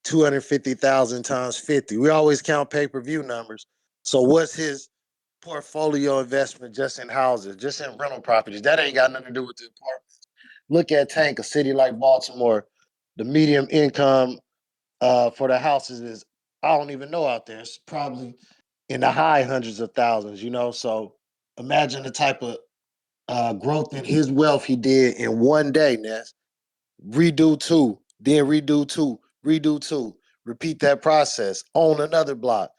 Speaker 12: 250,000 times 50. We always count pay-per-view numbers. So what's his portfolio investment just in houses, just in rental properties? That ain't got nothing to do with the apartments. Look at Tank, a city like Baltimore. The medium income for the houses is, I don't even know out there. It's probably in the high hundreds of thousands, you know? So imagine the type of growth in his wealth he did in one day, Ness. Redo two, then redo two, redo two. Repeat that process. Own another block.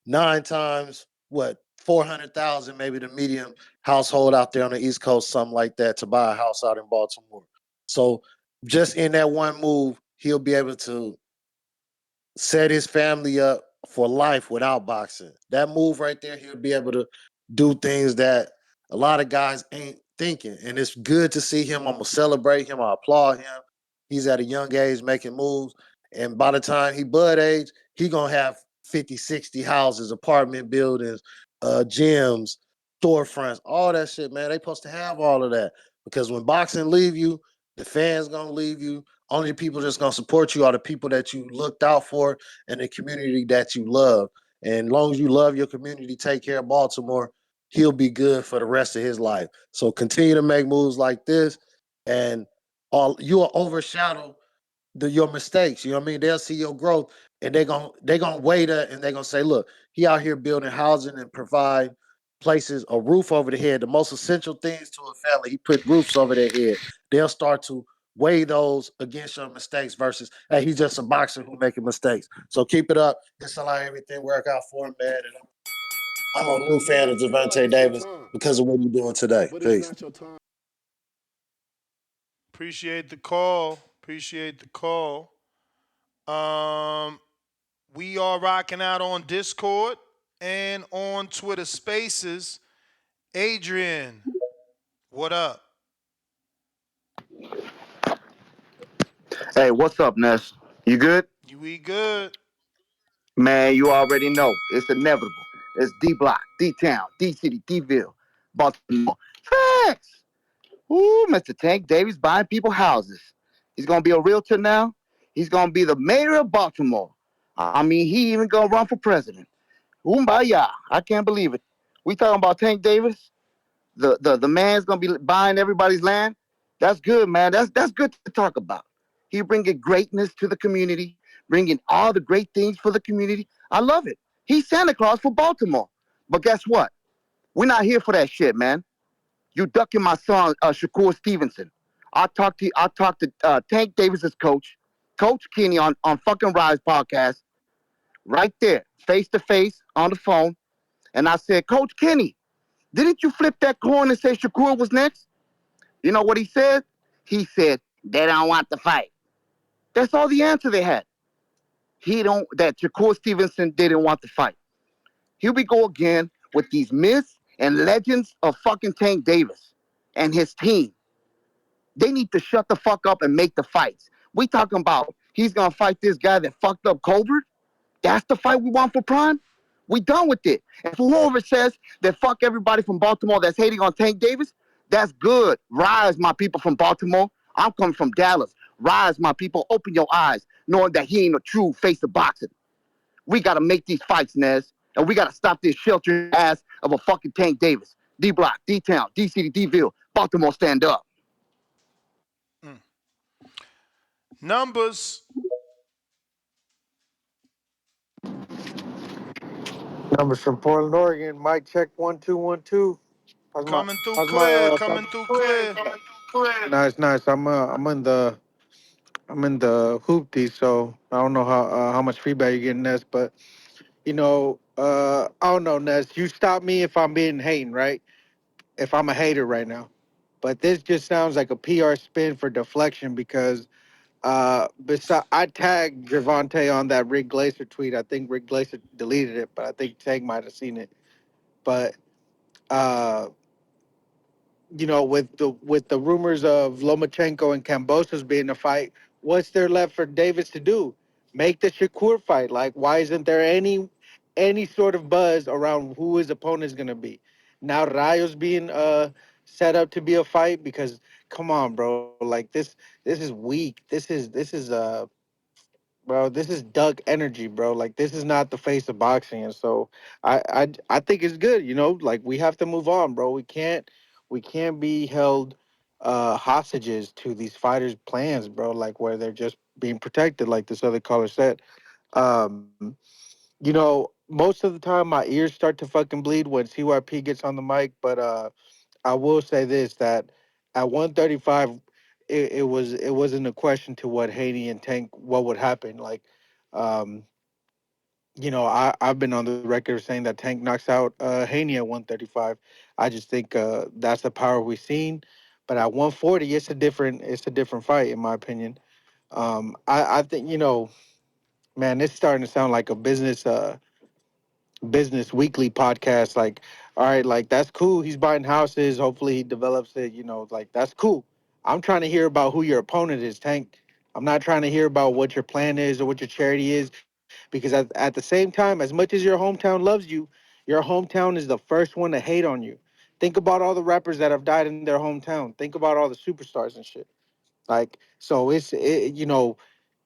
Speaker 12: 9 times what 400,000, maybe the medium household out there on the East Coast, something like that, to buy a house out in Baltimore. So just in that one move, he'll be able to set his family up for life without boxing. That move right there, he'll be able to do things that a lot of guys ain't thinking. And it's good to see him. I'm going to celebrate him. I applaud him. He's at a young age making moves. And by the time he bud age, he going to have 50, 60 houses, apartment buildings, gyms, storefronts, all that shit, man. They supposed to have all of that. Because when boxing leave you, the fans going to leave you. Only people that's gonna support you are the people that you looked out for and the community that you love. And as long as you love your community, take care of Baltimore, he'll be good for the rest of his life. So continue to make moves like this, and you'll overshadow your mistakes. You know what I mean? They'll see your growth, and they're gonna wait and they're gonna say, look, he out here building housing and provide places, a roof over the head, the most essential things to a family. He put roofs over their head. They'll start to weigh those against your mistakes versus, hey, he's just a boxer who making mistakes. So keep it up. It's like everything work out for him, man. And I'm a new fan
Speaker 17: Yeah,
Speaker 12: of
Speaker 17: I feel like
Speaker 12: Gervonta
Speaker 17: it's your
Speaker 12: Davis
Speaker 17: time,
Speaker 12: because of what he's doing today.
Speaker 17: but it's
Speaker 12: Peace.
Speaker 17: not your time.
Speaker 8: Appreciate the call. Appreciate the call. Um, we are rocking out on Discord and on Twitter Spaces. Adrian, what up?
Speaker 19: Hey, what's up, Ness? You good?
Speaker 8: You eat good?
Speaker 19: Man, you already know. It's inevitable. It's D Block, D Town, D City, D-Ville, Baltimore. Facts! Ooh, Mr. Tank Davis buying people houses. He's gonna be a realtor now. He's gonna be the mayor of Baltimore. I mean, he even gonna run for president. Umbaya. I can't believe it. We talking about Tank Davis? The man's gonna be buying everybody's land. That's good, man. That's good to talk about. He bringing greatness to the community, bringing all the great things for the community. I love it. He's Santa Claus for Baltimore. But guess what? We're not here for that shit, man. You ducking my son, Shakur Stevenson. I talked to Tank Davis's coach, Coach Kenny on fucking Rise podcast, right there, face to face on the phone, and I said, Coach Kenny, didn't you flip that coin and say Shakur was next? You know what he said? He said, they don't want to fight. That's all the answer they had. That Shakur Stevenson didn't want to fight. Here we go again with these myths and legends of fucking Tank Davis and his team. They need to shut the fuck up and make the fights. We talking about he's gonna fight this guy that fucked up Colbert? That's the fight we want for Prime? We done with it. And for whoever says that fuck everybody from Baltimore that's hating on Tank Davis, that's good. Rise, my people from Baltimore. I'm coming from Dallas. Rise, my people. Open your eyes, knowing that he ain't a true face of boxing. We gotta make these fights, Nez. And we gotta stop this sheltering ass of a fucking Tank Davis. D Block, D Town, D City, D-Ville. Baltimore, stand up.
Speaker 8: Mm. Numbers.
Speaker 20: Numbers from Portland, Oregon. Mic check 1 2 1 2. How's my
Speaker 8: Coming through
Speaker 20: how's my
Speaker 8: clear.
Speaker 20: sound?
Speaker 8: Coming through clear.
Speaker 20: Nice, nice. I'm in the hoopty, so I don't know how much feedback you're getting, Ness, but I don't know, Ness. You stop me if I'm being hating, right? If I'm a hater right now. But this just sounds like a PR spin for deflection because I tagged Gervonta on that Rick Glazer tweet. I think Rick Glazer deleted it, but I think Tag might have seen it. But uh with the rumors of Lomachenko and Kambosos being in a fight, what's there left for Davis to do? Make the Shakur fight. Like, why isn't there any sort of buzz around who his opponent is gonna be? Now Rayo's being set up to be a fight because come on, bro. Like this is weak. Bro, this is Duck energy, bro. Like this is not the face of boxing, and so I think it's good. Like we have to move on, bro. We can't be held hostages to these fighters' plans, bro. Like where they're just being protected, like this other caller said. Um, most of the time my ears start to fucking bleed when CYP gets on the mic, but I will say this that at 135, it wasn't a question to what Haney and Tank what would happen. Like, um, I've been on the record saying that Tank knocks out Haney at 135. I just think that's the power we've seen. But at 140, it's a different fight in my opinion. I think man, it's starting to sound like a business weekly podcast. Like, all right, like that's cool, he's buying houses, hopefully he develops it, like that's cool. I'm trying to hear about who your opponent is, Tank. I'm not trying to hear about what your plan is or what your charity is, because at the same time, as much as your hometown loves you, your hometown is the first one to hate on you. Think about all the rappers that have died in their hometown. Think about all the superstars and shit. Like, so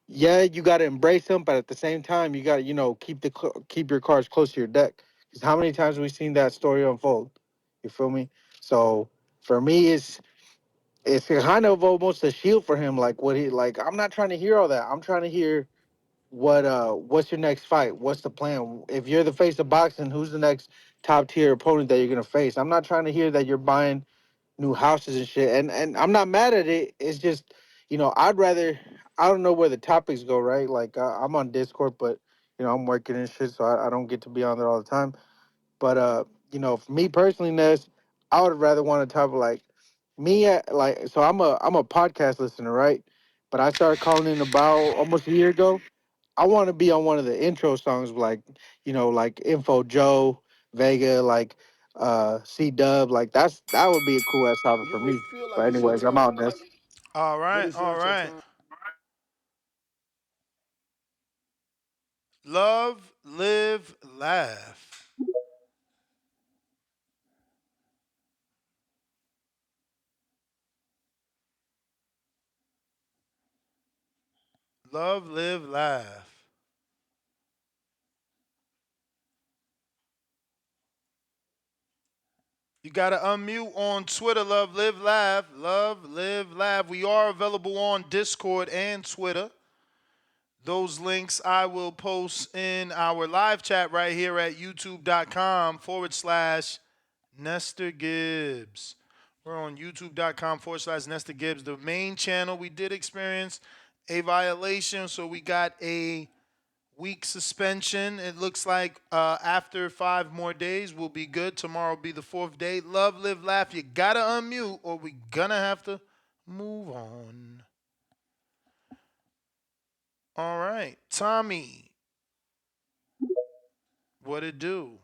Speaker 20: yeah, you got to embrace them, but at the same time, you got to keep your cards close to your deck. Because how many times have we seen that story unfold? You feel me? So for me, it's kind of almost a shield for him. Like what he like. I'm not trying to hear all that. I'm trying to hear what's your next fight? What's the plan? If you're the face of boxing, who's the next top tier opponent that you're gonna face? I'm not trying to hear that you're buying new houses and shit. And I'm not mad at it. It's just, I'd rather I don't know where the topics go, right? Like I'm on Discord, but I'm working and shit, so I don't get to be on there all the time. But for me personally, Ness, I would rather want to talk like me. So I'm a podcast listener, right? But I started calling in about almost a year ago. I want to be on one of the intro songs, like like Info Joe, Vega, like C Dub, like that would be a cool ass topic
Speaker 17: You
Speaker 20: for
Speaker 17: may
Speaker 20: me.
Speaker 17: feel
Speaker 20: But
Speaker 17: like it's your
Speaker 20: anyways, I'm
Speaker 17: time,
Speaker 20: out, Ness.
Speaker 8: All
Speaker 17: but
Speaker 8: right,
Speaker 17: it's
Speaker 8: all
Speaker 17: not your
Speaker 8: right.
Speaker 17: time.
Speaker 8: Love, live, laugh. Love, live, laugh. You got to unmute on Twitter. Love, live, laugh. Love, live, laugh. We are available on Discord and Twitter. Those links I will post in our live chat right here at youtube.com/ Nestor Gibbs. We're on youtube.com/ Nestor Gibbs. The main channel, we did experience a violation, so we got a week suspension. It looks like after 5 more days, we'll be good. Tomorrow will be the fourth day. Love, live, laugh. You gotta unmute, or we gonna have to move on. All right, Tommy, what it do?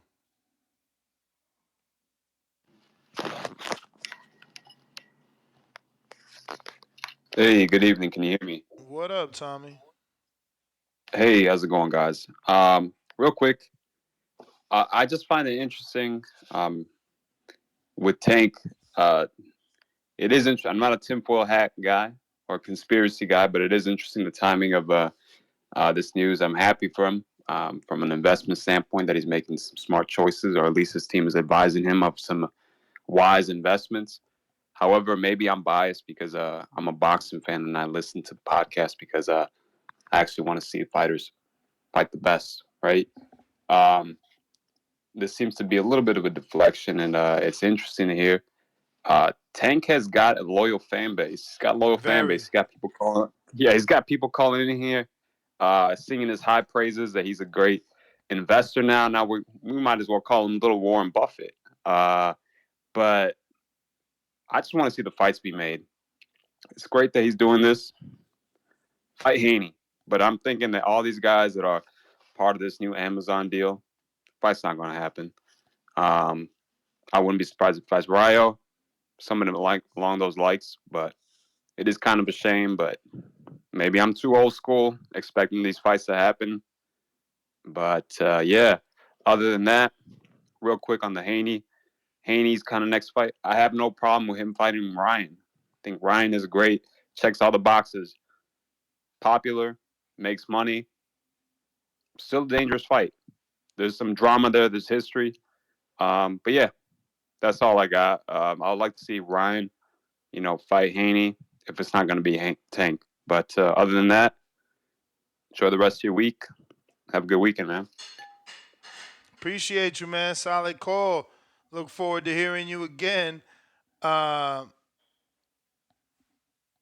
Speaker 21: Hey, good evening. Can you hear me?
Speaker 8: What up, Tommy?
Speaker 21: Hey, how's it going, guys? Real quick, I just find it interesting with Tank. Uh, it is interesting. I'm not a tinfoil hat guy or conspiracy guy, but it is interesting the timing of this news. I'm happy for him from an investment standpoint that he's making some smart choices, or at least his team is advising him of some wise investments. However, maybe I'm biased because I'm a boxing fan and I listen to the podcast because I actually want to see fighters fight the best, right? Um, this seems to be a little bit of a deflection, and it's interesting to hear. Tank has got a loyal fan base. He's got a loyal fan base.
Speaker 8: Very.
Speaker 21: He's got people calling. Yeah, he's got people calling in here, singing his high praises that he's a great investor now. Now we might as well call him Little Warren Buffett. But I just want to see the fights be made. It's great that he's doing this. Fight Haney, but I'm thinking that all these guys that are part of this new Amazon deal, fight's not going to happen. Um, I wouldn't be surprised if it's Ryo, some of them like along those likes, but it is kind of a shame. But maybe I'm too old school expecting these fights to happen. But yeah, other than that, real quick on the Haney's kind of next fight, I have no problem with him fighting Ryan. I think Ryan is great, checks all the boxes, popular, makes money, still a dangerous fight. There's some drama there, there's history. But yeah, that's all I got. I would like to see Ryan, fight Haney if it's not going to be Tank. But other than that, enjoy the rest of your week. Have a good weekend, man.
Speaker 8: Appreciate you, man. Solid call. Look forward to hearing you again. Uh,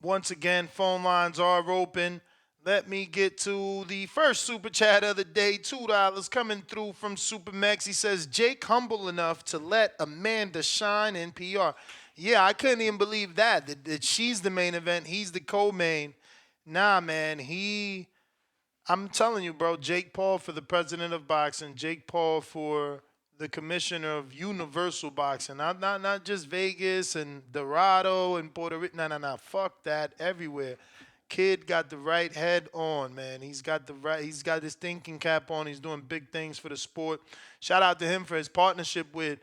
Speaker 8: Once again, phone lines are open. Let me get to the first super chat of the day. $2 coming through from Supermax. He says, Jake humble enough to let Amanda shine in PR. Yeah, I couldn't even believe that she's the main event. He's the co-main. Nah, man, I'm telling you, bro, Jake Paul for the president of boxing, Jake Paul for the commissioner of universal boxing. Not just Vegas and Dorado and Puerto Rico. No. Fuck that. Everywhere. Kid got the right head on, man. He's got his thinking cap on. He's doing big things for the sport. Shout out to him for his partnership with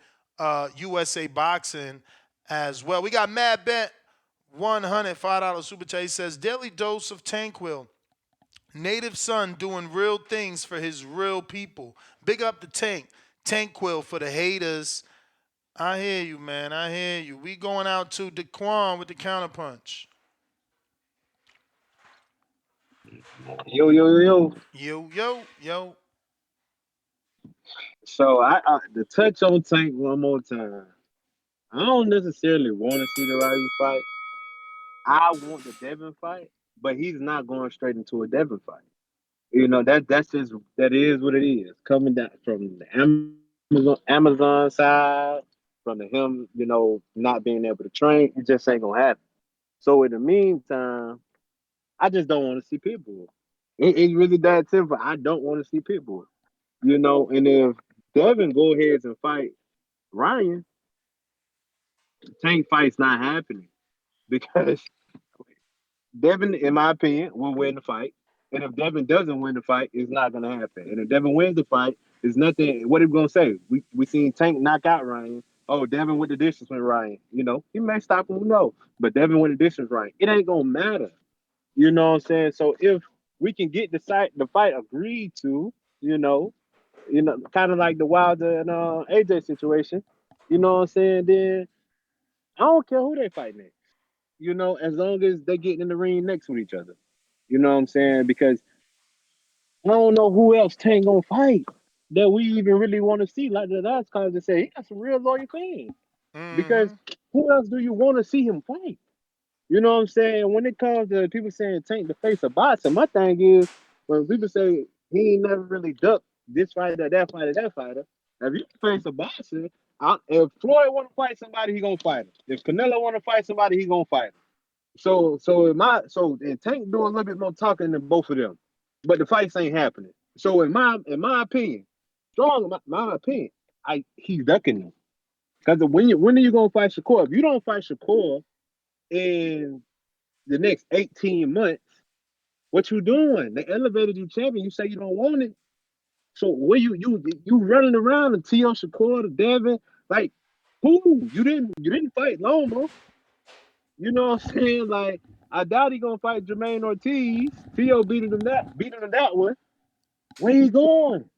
Speaker 8: USA Boxing as well. We got Mad Bet $105 super chat. He says, daily dose of Tanquil. Native son doing real things for his real people. Big up the Tank. Tanquil for the haters. I hear you, man. I hear you. We going out to Daquan with the counterpunch.
Speaker 16: Yo, yo, yo, yo.
Speaker 8: Yo.
Speaker 16: So to touch on Tank one more time. I don't necessarily want to see the Ryu fight. I want the Devin fight, but he's not going straight into a Devin fight. That's just that is what it is. Coming down from the Amazon deal, Amazon side, from the him, not being able to train, it just ain't gonna happen. So in the meantime, I just don't want to see Pitbull. It's really that simple. I don't want to see Pitbull. And if Devin go ahead and fight Ryan, Tank fight's not happening because Devin, in my opinion, will win the fight. And if Devin doesn't win the fight, it's not gonna happen. And if Devin wins the fight, it's nothing. What are we gonna say? We seen Tank knock out Ryan. Oh, Devin with the distance with Ryan. He may stop him, who knows? But Devin with the distance, Ryan. It ain't gonna matter. You know what I'm saying? So if we can get the fight agreed to, kind of like the Wilder and AJ situation, you know what I'm saying? Then I don't care who they fight next. As long as they get in the ring next with each other. You know what I'm saying? Because I don't know who else Tank gonna fight that we even really want to see. Like the last cause to say he got some real loyal fans. Because who else do you want to see him fight? You know what I'm saying? When it comes to people saying Tank the face of boxing, my thing is when people say he ain't never really ducked this fighter, that fighter, that fighter. If you face a boxer, if Floyd want to fight somebody, he gonna fight him. If Canelo want to fight somebody, he gonna fight him. And Tank doing a little bit more talking than both of them, but the fights ain't happening. So in my opinion, strong my opinion, he's ducking them because when are you gonna fight Shakur? If you don't fight Shakur in the next 18 months, what you doing? They elevated you champion. You say you don't want it. So where you running around and T.O. Shakur to Devin? Like who? You didn't fight Loma. You know what I'm saying? Like I doubt he gonna fight Jermaine Ortiz. T.O. beating him that one. Where he going?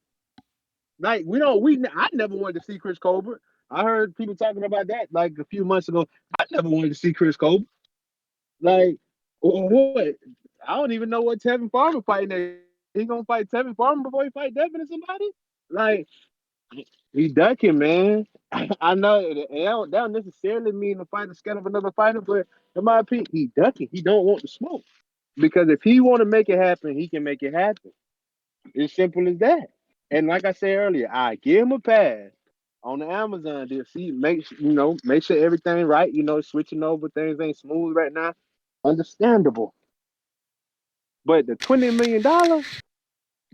Speaker 16: Like I never wanted to see Chris Colbert. I heard people talking about that like a few months ago. I never wanted to see Chris Colbert. Like what? I don't even know what Tevin Farmer fighting next. He gonna fight Tevin Farmer before he fight Devin or somebody? Like he ducking, man. I know that don't necessarily mean the fighter scared of another fighter, but in my opinion, he ducking. He don't want the smoke because if he want to make it happen, he can make it happen. It's simple as that. And like I said earlier, I give him a pass on the Amazon deal. See, make sure everything right. Switching over things ain't smooth right now. Understandable. But the $20 million,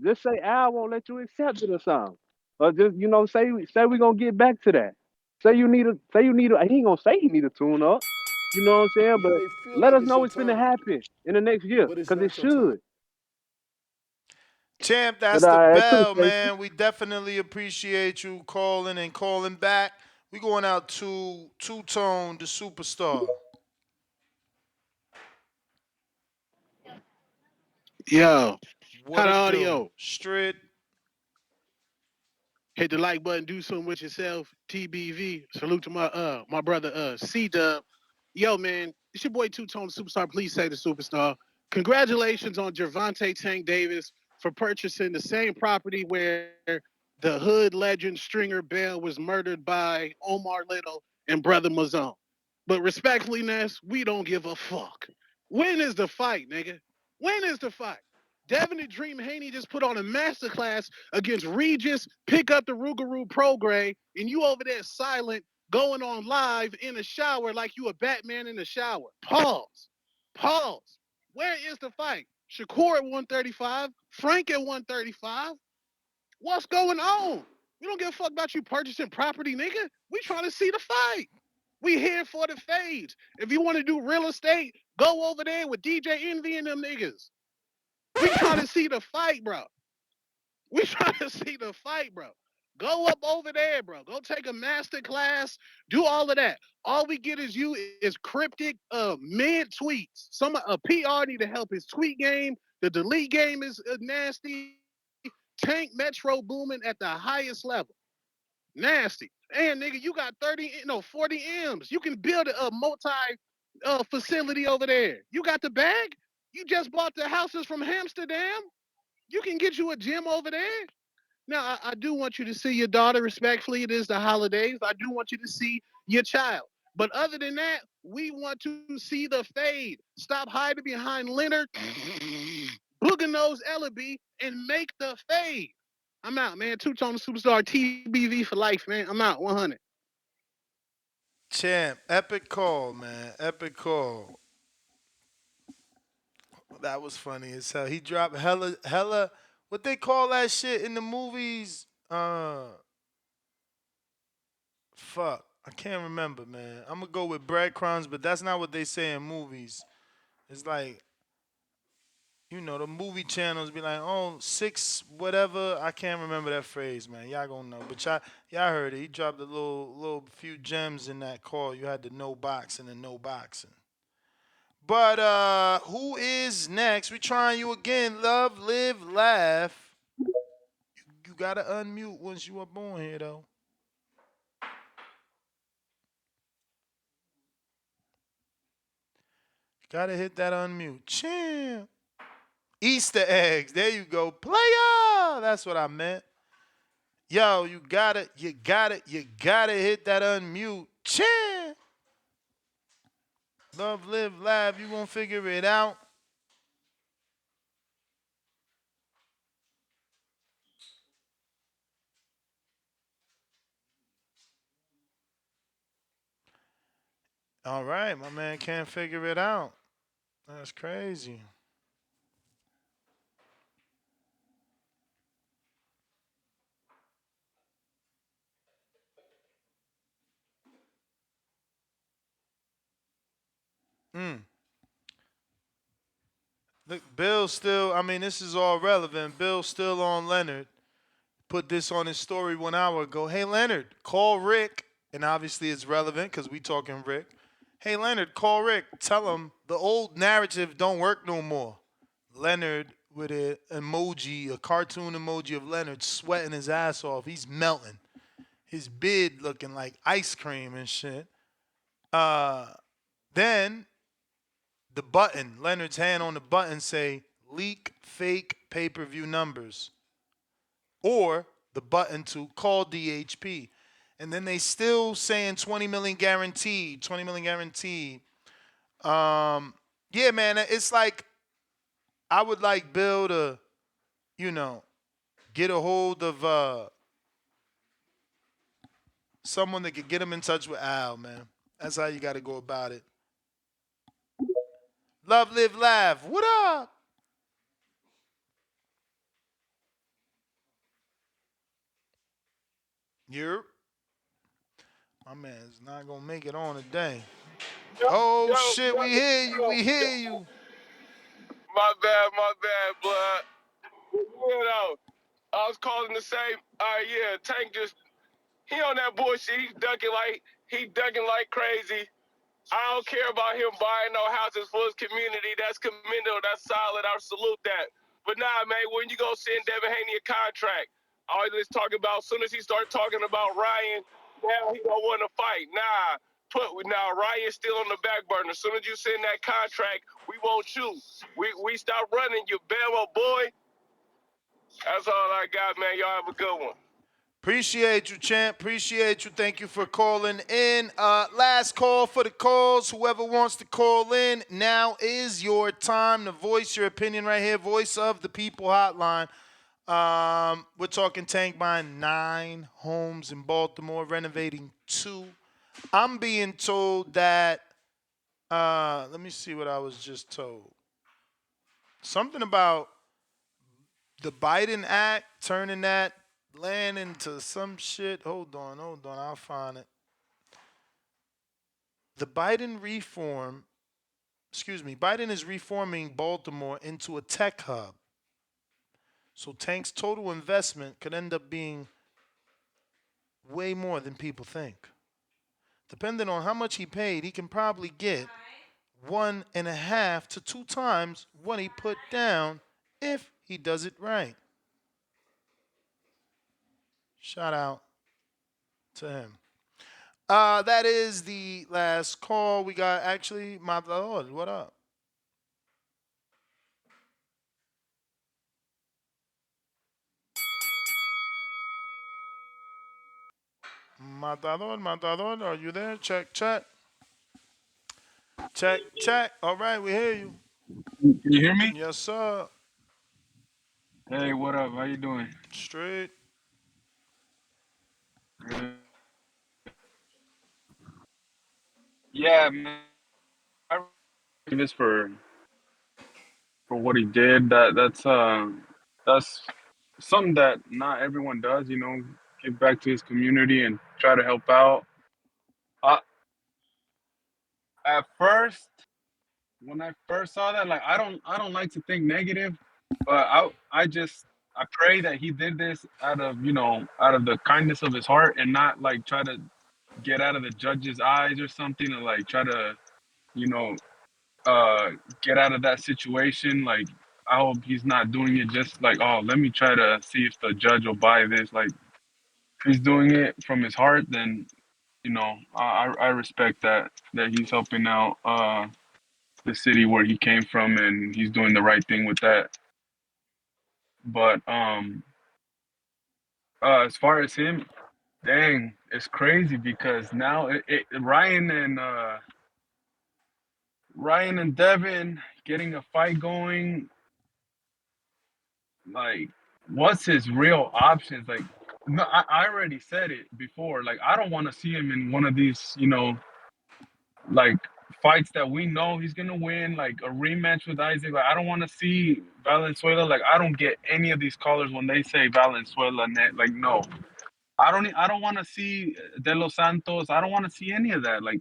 Speaker 16: just say Al won't let you accept it or something. Or just say we gonna get back to that. Say you need a he ain't gonna say he need a tune up. You know what I'm saying?
Speaker 17: You
Speaker 16: But
Speaker 17: may feel
Speaker 16: let
Speaker 17: like
Speaker 16: us
Speaker 17: it's
Speaker 16: know
Speaker 17: your
Speaker 16: it's gonna
Speaker 17: time,
Speaker 16: happen in the next year.
Speaker 17: but it's
Speaker 16: Cause it
Speaker 17: not your time.
Speaker 16: should.
Speaker 8: Champ,
Speaker 16: But
Speaker 8: that's the
Speaker 16: I
Speaker 8: bell,
Speaker 16: appreciate you.
Speaker 8: man. We definitely appreciate you calling and calling back. We going out to Two Tone, the superstar.
Speaker 1: Yo, how
Speaker 8: What
Speaker 1: the
Speaker 8: it do?
Speaker 1: audio?
Speaker 8: Straight.
Speaker 1: Hit the like button, do something with yourself. TBV. Salute to my brother C Dub. Yo, man, it's your boy Two Tone Superstar. Please say the superstar. Congratulations on Gervonta Tank Davis for purchasing the same property where the hood legend Stringer Bell was murdered by Omar Little and Brother Mazone. But respectfully, Ness, we don't give a fuck. When is the fight, nigga? When is the fight? Devin and Dream Haney just put on a masterclass against Regis, pick up the Rougarou program, and you over there silent, going on live in the shower like you a Batman in the shower. Pause. Pause. Where is the fight? Shakur at 135, Frank at 135. What's going on? We don't give a fuck about you purchasing property, nigga. We trying to see the fight. We here for the fades. If you want to do real estate, go over there with DJ Envy and them niggas. We trying to see the fight, bro. We trying to see the fight, bro. Go up over there, bro. Go take a master class. Do all of that. All we get is you is cryptic mid tweets. A PR need to help his tweet game. The delete game is nasty. Tank Metro booming at the highest level. Nasty. And nigga, you got 40 M's. You can build a multi facility over there. You got the bag? You just bought the houses from Amsterdam? You can get you a gym over there. Now, I do want you to see your daughter respectfully. It is the holidays. I do want you to see your child. But other than that, we want to see the fade. Stop hiding behind Leonard, Booger Nose Ellaby, and make the fade. I'm out, man. Two-tone superstar TBV for life, man. I'm out. 100.
Speaker 8: Champ, epic call, man. Epic call. That was funny as hell. He dropped hella. What they call that shit in the movies? Fuck. I can't remember, man. I'm gonna go with breadcrumbs, but that's not what they say in movies. It's like, the movie channels be like, oh, six, whatever. I can't remember that phrase, man. Y'all gonna know. But y'all heard it. He dropped a little few gems in that call. You had the no boxing and no boxing. But who is next? We trying you again. Love, live, laugh. You gotta unmute once you up on here though. Gotta hit that unmute. Champ. Easter eggs. There you go. Player. That's what I meant. Yo, you gotta hit that unmute. Champ. Love, live, laugh. You gonna figure it out. All right, my man can't figure it out. That's crazy. Mm. Look, Bill still, I mean, this is all relevant. Bill still on Leonard. Put this on his story 1 hour ago. Hey, Leonard, call Rick. And obviously it's relevant because we talking Rick. Hey, Leonard, call Rick. Tell him the old narrative don't work no more. Leonard with an emoji, a cartoon emoji of Leonard sweating his ass off. He's melting. His beard looking like ice cream and shit. Then the button, Leonard's hand on the button say leak fake pay-per-view numbers. Or the button to call DHP. And then they still saying 20 million guaranteed, 20 million guaranteed. Yeah, man, it's like I would like Bill to, you know, get a hold of someone that could get him in touch with Al, man. That's how you got to go about it. Love, live, laugh. What up? You're my man's not gonna make it on today.
Speaker 2: Yo,
Speaker 8: Oh
Speaker 2: yo,
Speaker 8: shit,
Speaker 2: yo,
Speaker 8: we hear you.
Speaker 2: yo,
Speaker 8: We hear you.
Speaker 2: my bad, blood. You know, I was calling to say, yeah, Tank just he on that bullshit. He ducking like crazy. I don't care about him buying no houses for his community. That's commendable. That's solid. I salute that. But nah, man, when you go send Devin Haney a contract, all this talking about, as soon as he start talking about Ryan, now he don't want to fight. Now Ryan's still on the back burner. As soon as you send that contract, we won't shoot. We stop running you, Bama boy. That's all I got, man. Y'all have a good one.
Speaker 8: Appreciate you, champ. Appreciate you. Thank you for calling in. Last call for the calls. Whoever wants to call in, now is your time to voice your opinion right here. Voice of the People Hotline. We're talking Tank buying 9 homes in Baltimore, renovating 2. I'm being told that, let me see what I was just told. Something about the Biden Act turning that land into some shit. Hold on. I'll find it. Biden is reforming Baltimore into a tech hub. So Tank's total investment could end up being way more than people think. Depending on how much he paid, he can probably get 1.5 to 2 times what he put down if he does it right. Shout out to him. That is the last call. We got actually Matador. What up? Matador, are you there? Check, check. Check, check. All right, we hear you.
Speaker 2: Can you hear me?
Speaker 8: Yes, sir.
Speaker 5: Hey, what up? How you doing?
Speaker 8: Straight.
Speaker 5: Good. Yeah, man. I this for what he did. That's something that not everyone does. Give back to his community and try to help out. Uh, at first, when I first saw that, like I don't like to think negative, but I pray that he did this out of the kindness of his heart and not like try to get out of the judge's eyes or something, or like try to you know uh get out of that situation. Like I hope he's not doing it just like, oh, let me try to see if the judge will buy this. Like if he's doing it from his heart, then I respect that he's helping out the city where he came from, and he's doing the right thing with that. But as far as him, dang, it's crazy because now Ryan and Devin getting a fight going, like, what's his real options? Like, no, I already said it before. Like, I don't want to see him in one of these, like fights that we know he's gonna win, like a rematch with Isaac. Like, I don't want to see Valenzuela. Like, I don't get any of these callers when they say Valenzuela. Like, no, I don't want to see De Los Santos. I don't want to see any of that. Like,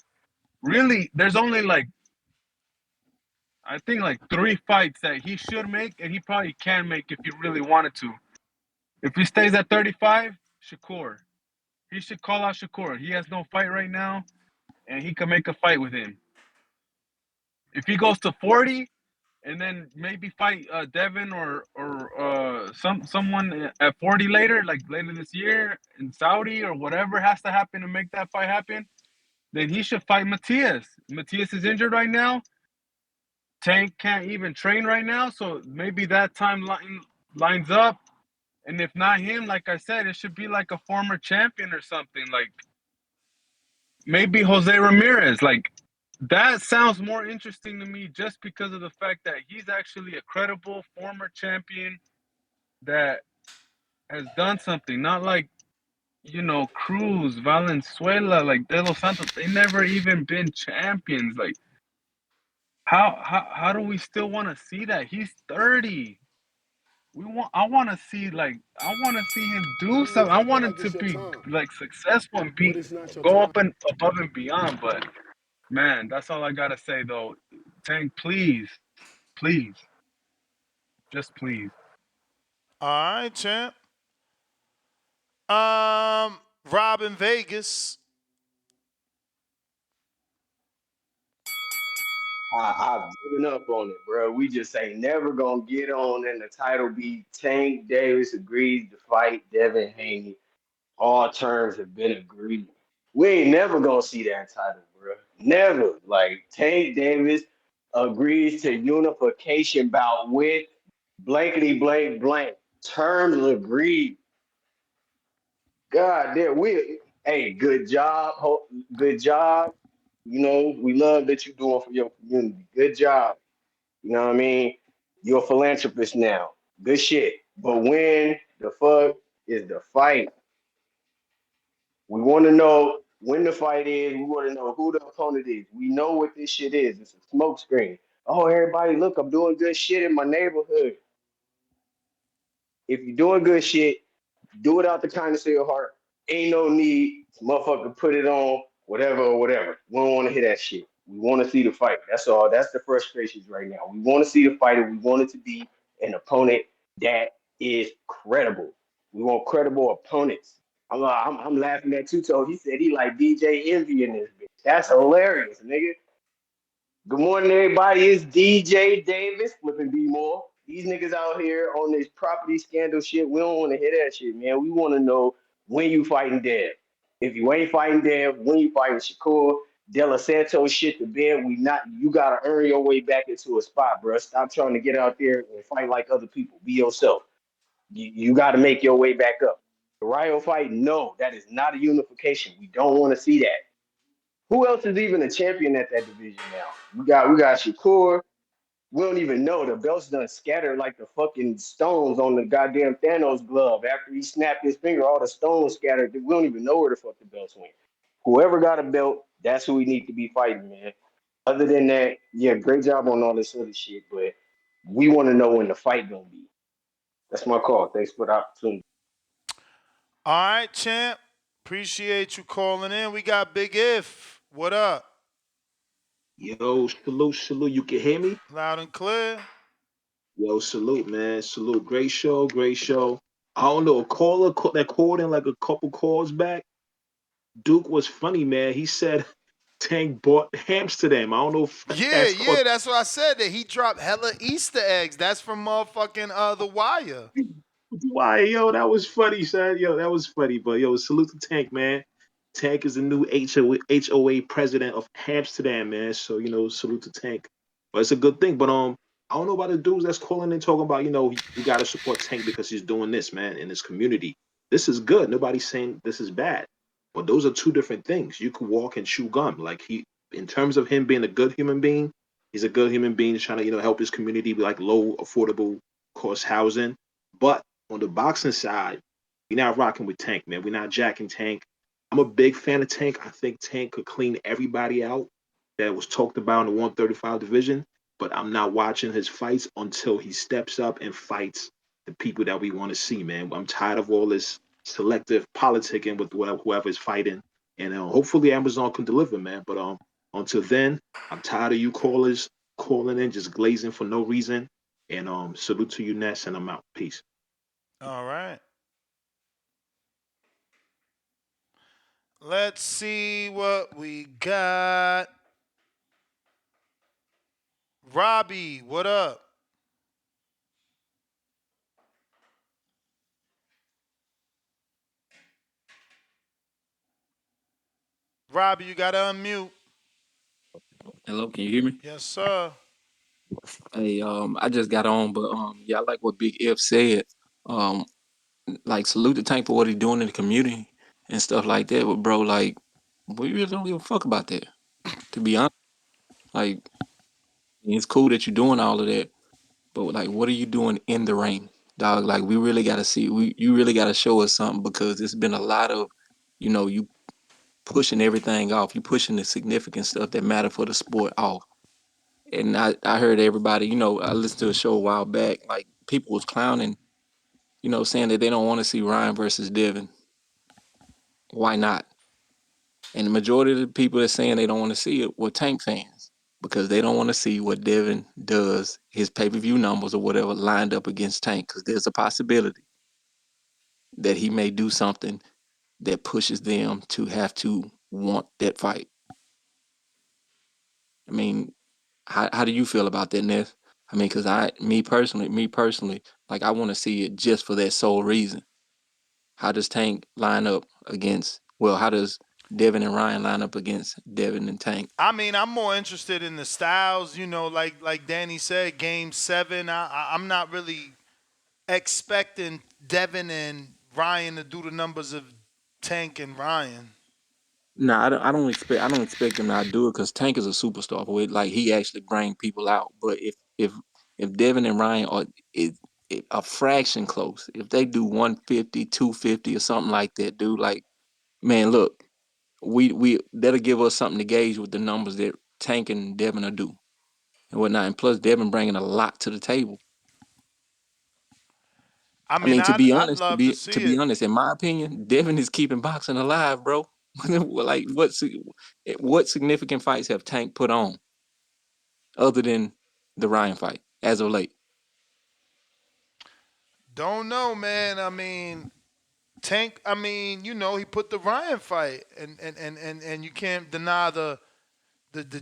Speaker 5: really, there's only like I think like three fights that he should make, and he probably can make if he really wanted to. If he stays at 35, Shakur. He should call out Shakur. He has no fight right now, and he can make a fight with him. If he goes to 40, and then maybe fight Devin or someone at 40 later, like later this year in Saudi or whatever has to happen to make that fight happen, then he should fight Matias. Matias is injured right now. Tank can't even train right now, so maybe that lines up. And if not him, like I said, it should be like a former champion or something. Like maybe Jose Ramirez. Like that sounds more interesting to me just because of the fact that he's actually a credible former champion that has done something. Not like, Cruz, Valenzuela, like De Los Santos. They never even been champions. Like how do we still want to see that? He's 30. I want to see him do
Speaker 17: King,
Speaker 5: something.
Speaker 17: I
Speaker 5: I
Speaker 17: feel
Speaker 5: want him
Speaker 17: like
Speaker 5: to
Speaker 17: it's your
Speaker 5: be
Speaker 17: time,
Speaker 5: like successful and
Speaker 17: but
Speaker 5: be
Speaker 17: it's not your
Speaker 5: go
Speaker 17: time.
Speaker 5: up and above and beyond. But man, that's all I gotta say though. Tank, please, please, just please.
Speaker 8: All right, champ. Rob in Vegas.
Speaker 22: I've given up on it, bro. We just ain't never gonna get on, and the title be Tank Davis agrees to fight Devin Haney. All terms have been agreed. We ain't never gonna see that title, bro. Never. Like Tank Davis agrees to unification bout with blankety blank blank. Terms agreed. God damn, hey, good job, good job. We love that you're doing for your community. Good job. You know what I mean? You're a philanthropist now. Good shit. But when the fuck is the fight? We want to know when the fight is. We want to know who the opponent is. We know what this shit is. It's a smoke screen. Oh, everybody, look, I'm doing good shit in my neighborhood. If you're doing good shit, do it out the kindness of your heart. Ain't no need, motherfucker, put it on whatever or whatever. We don't want to hear that shit. We want to see the fight. That's all. That's the frustrations right now. We want to see the fight, and we want it to be an opponent that is credible. We want credible opponents. I'm laughing at Two Toes. He said he like DJ Envy in this bitch. That's hilarious, nigga. Good morning, everybody. It's DJ Davis, flipping B more. These niggas out here on this property scandal shit. We don't want to hear that shit, man. We want to know when you fighting Dev. If you ain't fighting Dev, when you fighting Shakur, De La Santos shit to bed. We not. You gotta earn your way back into a spot, bro. Stop trying to get out there and fight like other people. Be yourself. You got to make your way back up. The Ryo fight, no, that is not a unification. We don't want to see that. Who else is even a champion at that division now? We got Shakur. We don't even know. The belt's done scattered like the fucking stones on the goddamn Thanos glove. After he snapped his finger, all the stones scattered. We don't even know where the fuck the belts went. Whoever got a belt, that's who we need to be fighting, man. Other than that, yeah, great job on all this other shit, but we want to know when the fight gonna be. That's my call. Thanks for the opportunity.
Speaker 8: All right, champ. Appreciate you calling in. We got Big If. What up?
Speaker 4: Yo, salute, salute. You can hear me?
Speaker 8: Loud and clear.
Speaker 4: Yo, salute, man. Salute. Great show, great show. I don't know, a caller that called in like a couple calls back. Duke was funny, man. He said Tank bought Amsterdam. I don't know if
Speaker 8: Yeah,
Speaker 4: that's called.
Speaker 8: yeah, that's what I said. That he dropped hella Easter eggs. That's from motherfucking The Wire.
Speaker 4: Why, yo, that was funny, son. Yo, that was funny. But yo, salute to Tank, man. Tank is the new HOA president of Amsterdam, man. So salute to Tank. But it's a good thing. But I don't know about the dudes that's calling and talking about we got to support Tank because he's doing this, man, in his community. This is good. Nobody's saying this is bad. But those are two different things. You could walk and chew gum. Like in terms of him being a good human being, he's a good human being trying to help his community with like low affordable cost housing. But on the boxing side, we're not rocking with Tank, man. We're not jacking Tank. I'm a big fan of Tank. I think Tank could clean everybody out that was talked about in the 135 division, but I'm not watching his fights until he steps up and fights the people that we want to see, man. I'm tired of all this selective politicking with whoever is fighting, and hopefully Amazon can deliver, man. But until then, I'm tired of you callers calling in just glazing for no reason. And salute to you, Ness, and I'm out. Peace.
Speaker 8: All right. Let's see what we got. Robbie, what up? Robbie, you gotta unmute.
Speaker 7: Hello, can you hear me?
Speaker 8: Yes, sir.
Speaker 7: Hey, I just got on, but yeah, I like what Big F said. Um, like salute the Tank for what he's doing in the community and stuff like that. But bro, like, we really don't give a fuck about that. To be honest, like, it's cool that you're doing all of that, but like, what are you doing in the ring, dog? Like, we really gotta see. You really gotta show us something because it's been a lot of, you pushing everything off. You pushing the significant stuff that matter for the sport off. And I heard everybody, I listened to a show a while back, like people was clowning, saying that they don't want to see Ryan versus Devin. Why not? And the majority of the people that saying they don't want to see it were Tank fans because they don't want to see what Devin does, his pay-per-view numbers or whatever lined up against Tank because there's a possibility that he may do something that pushes them to have to want that fight. I mean, how do you feel about that, Neff? I mean, because me personally, like I want to see it just for that sole reason. How does Tank line up against? Well, how does Devin and Ryan line up against Devin and Tank?
Speaker 8: I mean, I'm more interested in the styles, like Danny said, game 7. I'm not really expecting Devin and Ryan to do the numbers of Tank and Ryan.
Speaker 7: No, I don't expect them to do it because Tank is a superstar. But like he actually bring people out. But if Devin and Ryan are it, a fraction close, if they do 150, 250 or something like that, dude, like man, look, we that'll give us something to gauge with the numbers that Tank and Devin are do and whatnot. And plus, Devin bringing a lot to the table.
Speaker 8: I
Speaker 7: I
Speaker 8: mean,
Speaker 7: mean, to
Speaker 8: I'd
Speaker 7: be
Speaker 8: I'd
Speaker 7: honest, to
Speaker 8: love to
Speaker 7: be to
Speaker 8: see
Speaker 7: be
Speaker 8: it.
Speaker 7: honest, in my opinion, Devin is keeping boxing alive, bro. Like, what significant fights have Tank put on other than the Ryan fight as of late?
Speaker 8: Don't know, man. I mean, Tank. I mean, he put the Ryan fight, and you can't deny the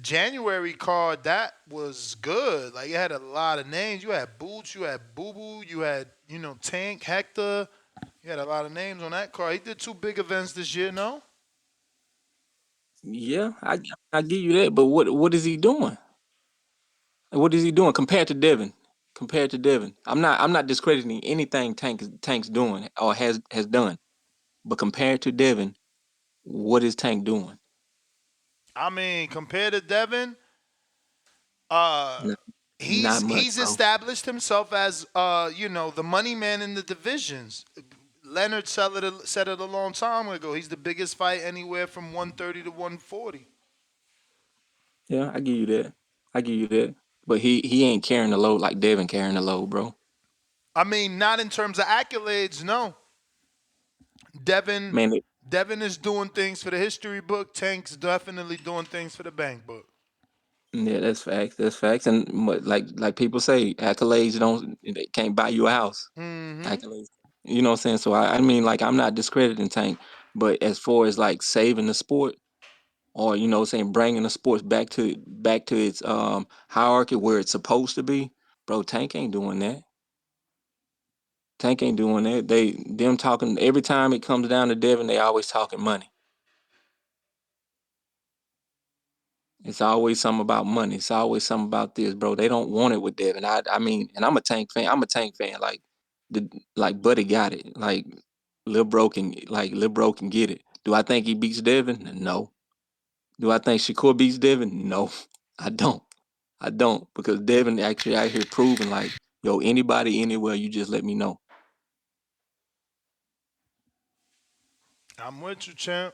Speaker 8: January card. That was good. Like it had a lot of names. You had Boots, you had Boo Boo, you had Tank, Hector. You had a lot of names on that card. He did 2 big events this year, no?
Speaker 7: Yeah, I give you that, but what is he doing? What is he doing compared to Devin? Compared to Devin, I'm not discrediting anything Tank's doing or has done, but compared to Devin, what is Tank doing?
Speaker 8: I mean, compared to Devin, uh,
Speaker 7: No. Not much,
Speaker 8: He's
Speaker 7: bro.
Speaker 8: established himself as the money man in the divisions. Leonard said it a long time ago. He's the biggest fight anywhere from 130 to 140.
Speaker 7: Yeah, I give you that. I give you that. But he ain't carrying the load like Devin carrying the load, bro.
Speaker 8: I mean, not in terms of accolades, no. Devin
Speaker 7: Man,
Speaker 8: Devin is doing things for the history book. Tank's definitely doing things for the bank book.
Speaker 7: yeah, that's facts. That's facts. And like people say, accolades they can't buy you a house.
Speaker 8: Mm-hmm.
Speaker 7: Accolades. You know what I'm saying? So I mean, like I'm not discrediting Tank, but as far as like saving the sport or what I'm saying bringing the sports back to its hierarchy where it's supposed to be, bro, Tank ain't doing that. Tank ain't doing that. Them talking every time it comes down to Devin, they always talking money. It's always something about money. It's always something about this, bro. They don't want it with Devin. I mean, and I'm a Tank fan. I'm a Tank fan. Like Buddy got it. Lil Bro can get it. Do I think he beats Devin? No. Do I think Shakur beats Devin? No. I don't. I don't because Devin actually out here proving like, yo, anybody anywhere, you just let me know.
Speaker 8: I'm with you, champ.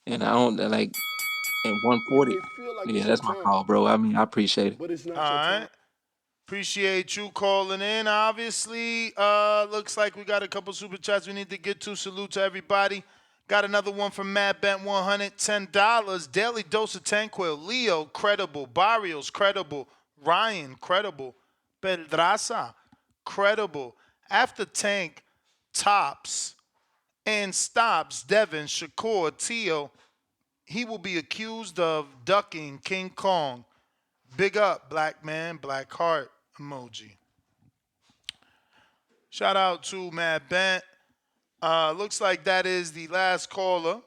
Speaker 7: And I don't like at
Speaker 17: You
Speaker 7: 140.
Speaker 17: may feel like
Speaker 7: Yeah,
Speaker 17: it's your
Speaker 7: that's my
Speaker 17: time,
Speaker 7: call, bro. I mean, I appreciate it.
Speaker 17: but it's
Speaker 8: All
Speaker 17: not your time.
Speaker 8: right. Appreciate you calling in. Obviously, looks like we got a couple super chats we need to get to. Salute to everybody. Got another one from Matt Bent, $110. Daily dose of Tanquil. Leo, credible. Barrios, credible. Ryan, credible. Pedraza, credible. After Tank tops and stops Devin, Shakur, Tio, he will be accused of ducking King Kong. Big up, black man, black heart emoji. Shout out to Matt Bent. Looks like that is the last caller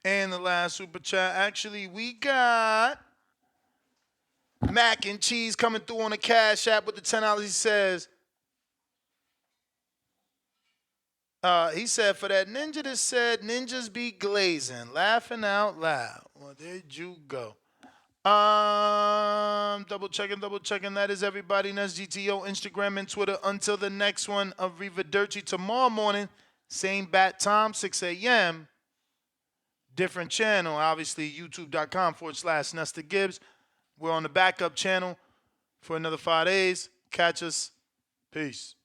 Speaker 8: and the last super chat. Actually, we got Mac and Cheese coming through on the Cash App with the $10. He said, for that ninja that said ninjas be glazing, laughing out loud. Well, there'd you go. Double checking. That is everybody. And that's GTO, Instagram, and Twitter. Until the next one of Rivaderci tomorrow morning, same bat time, 6 a.m. Different channel, obviously, youtube.com/Nesta Gibbs. We're on the backup channel for another 5 days. Catch us. Peace.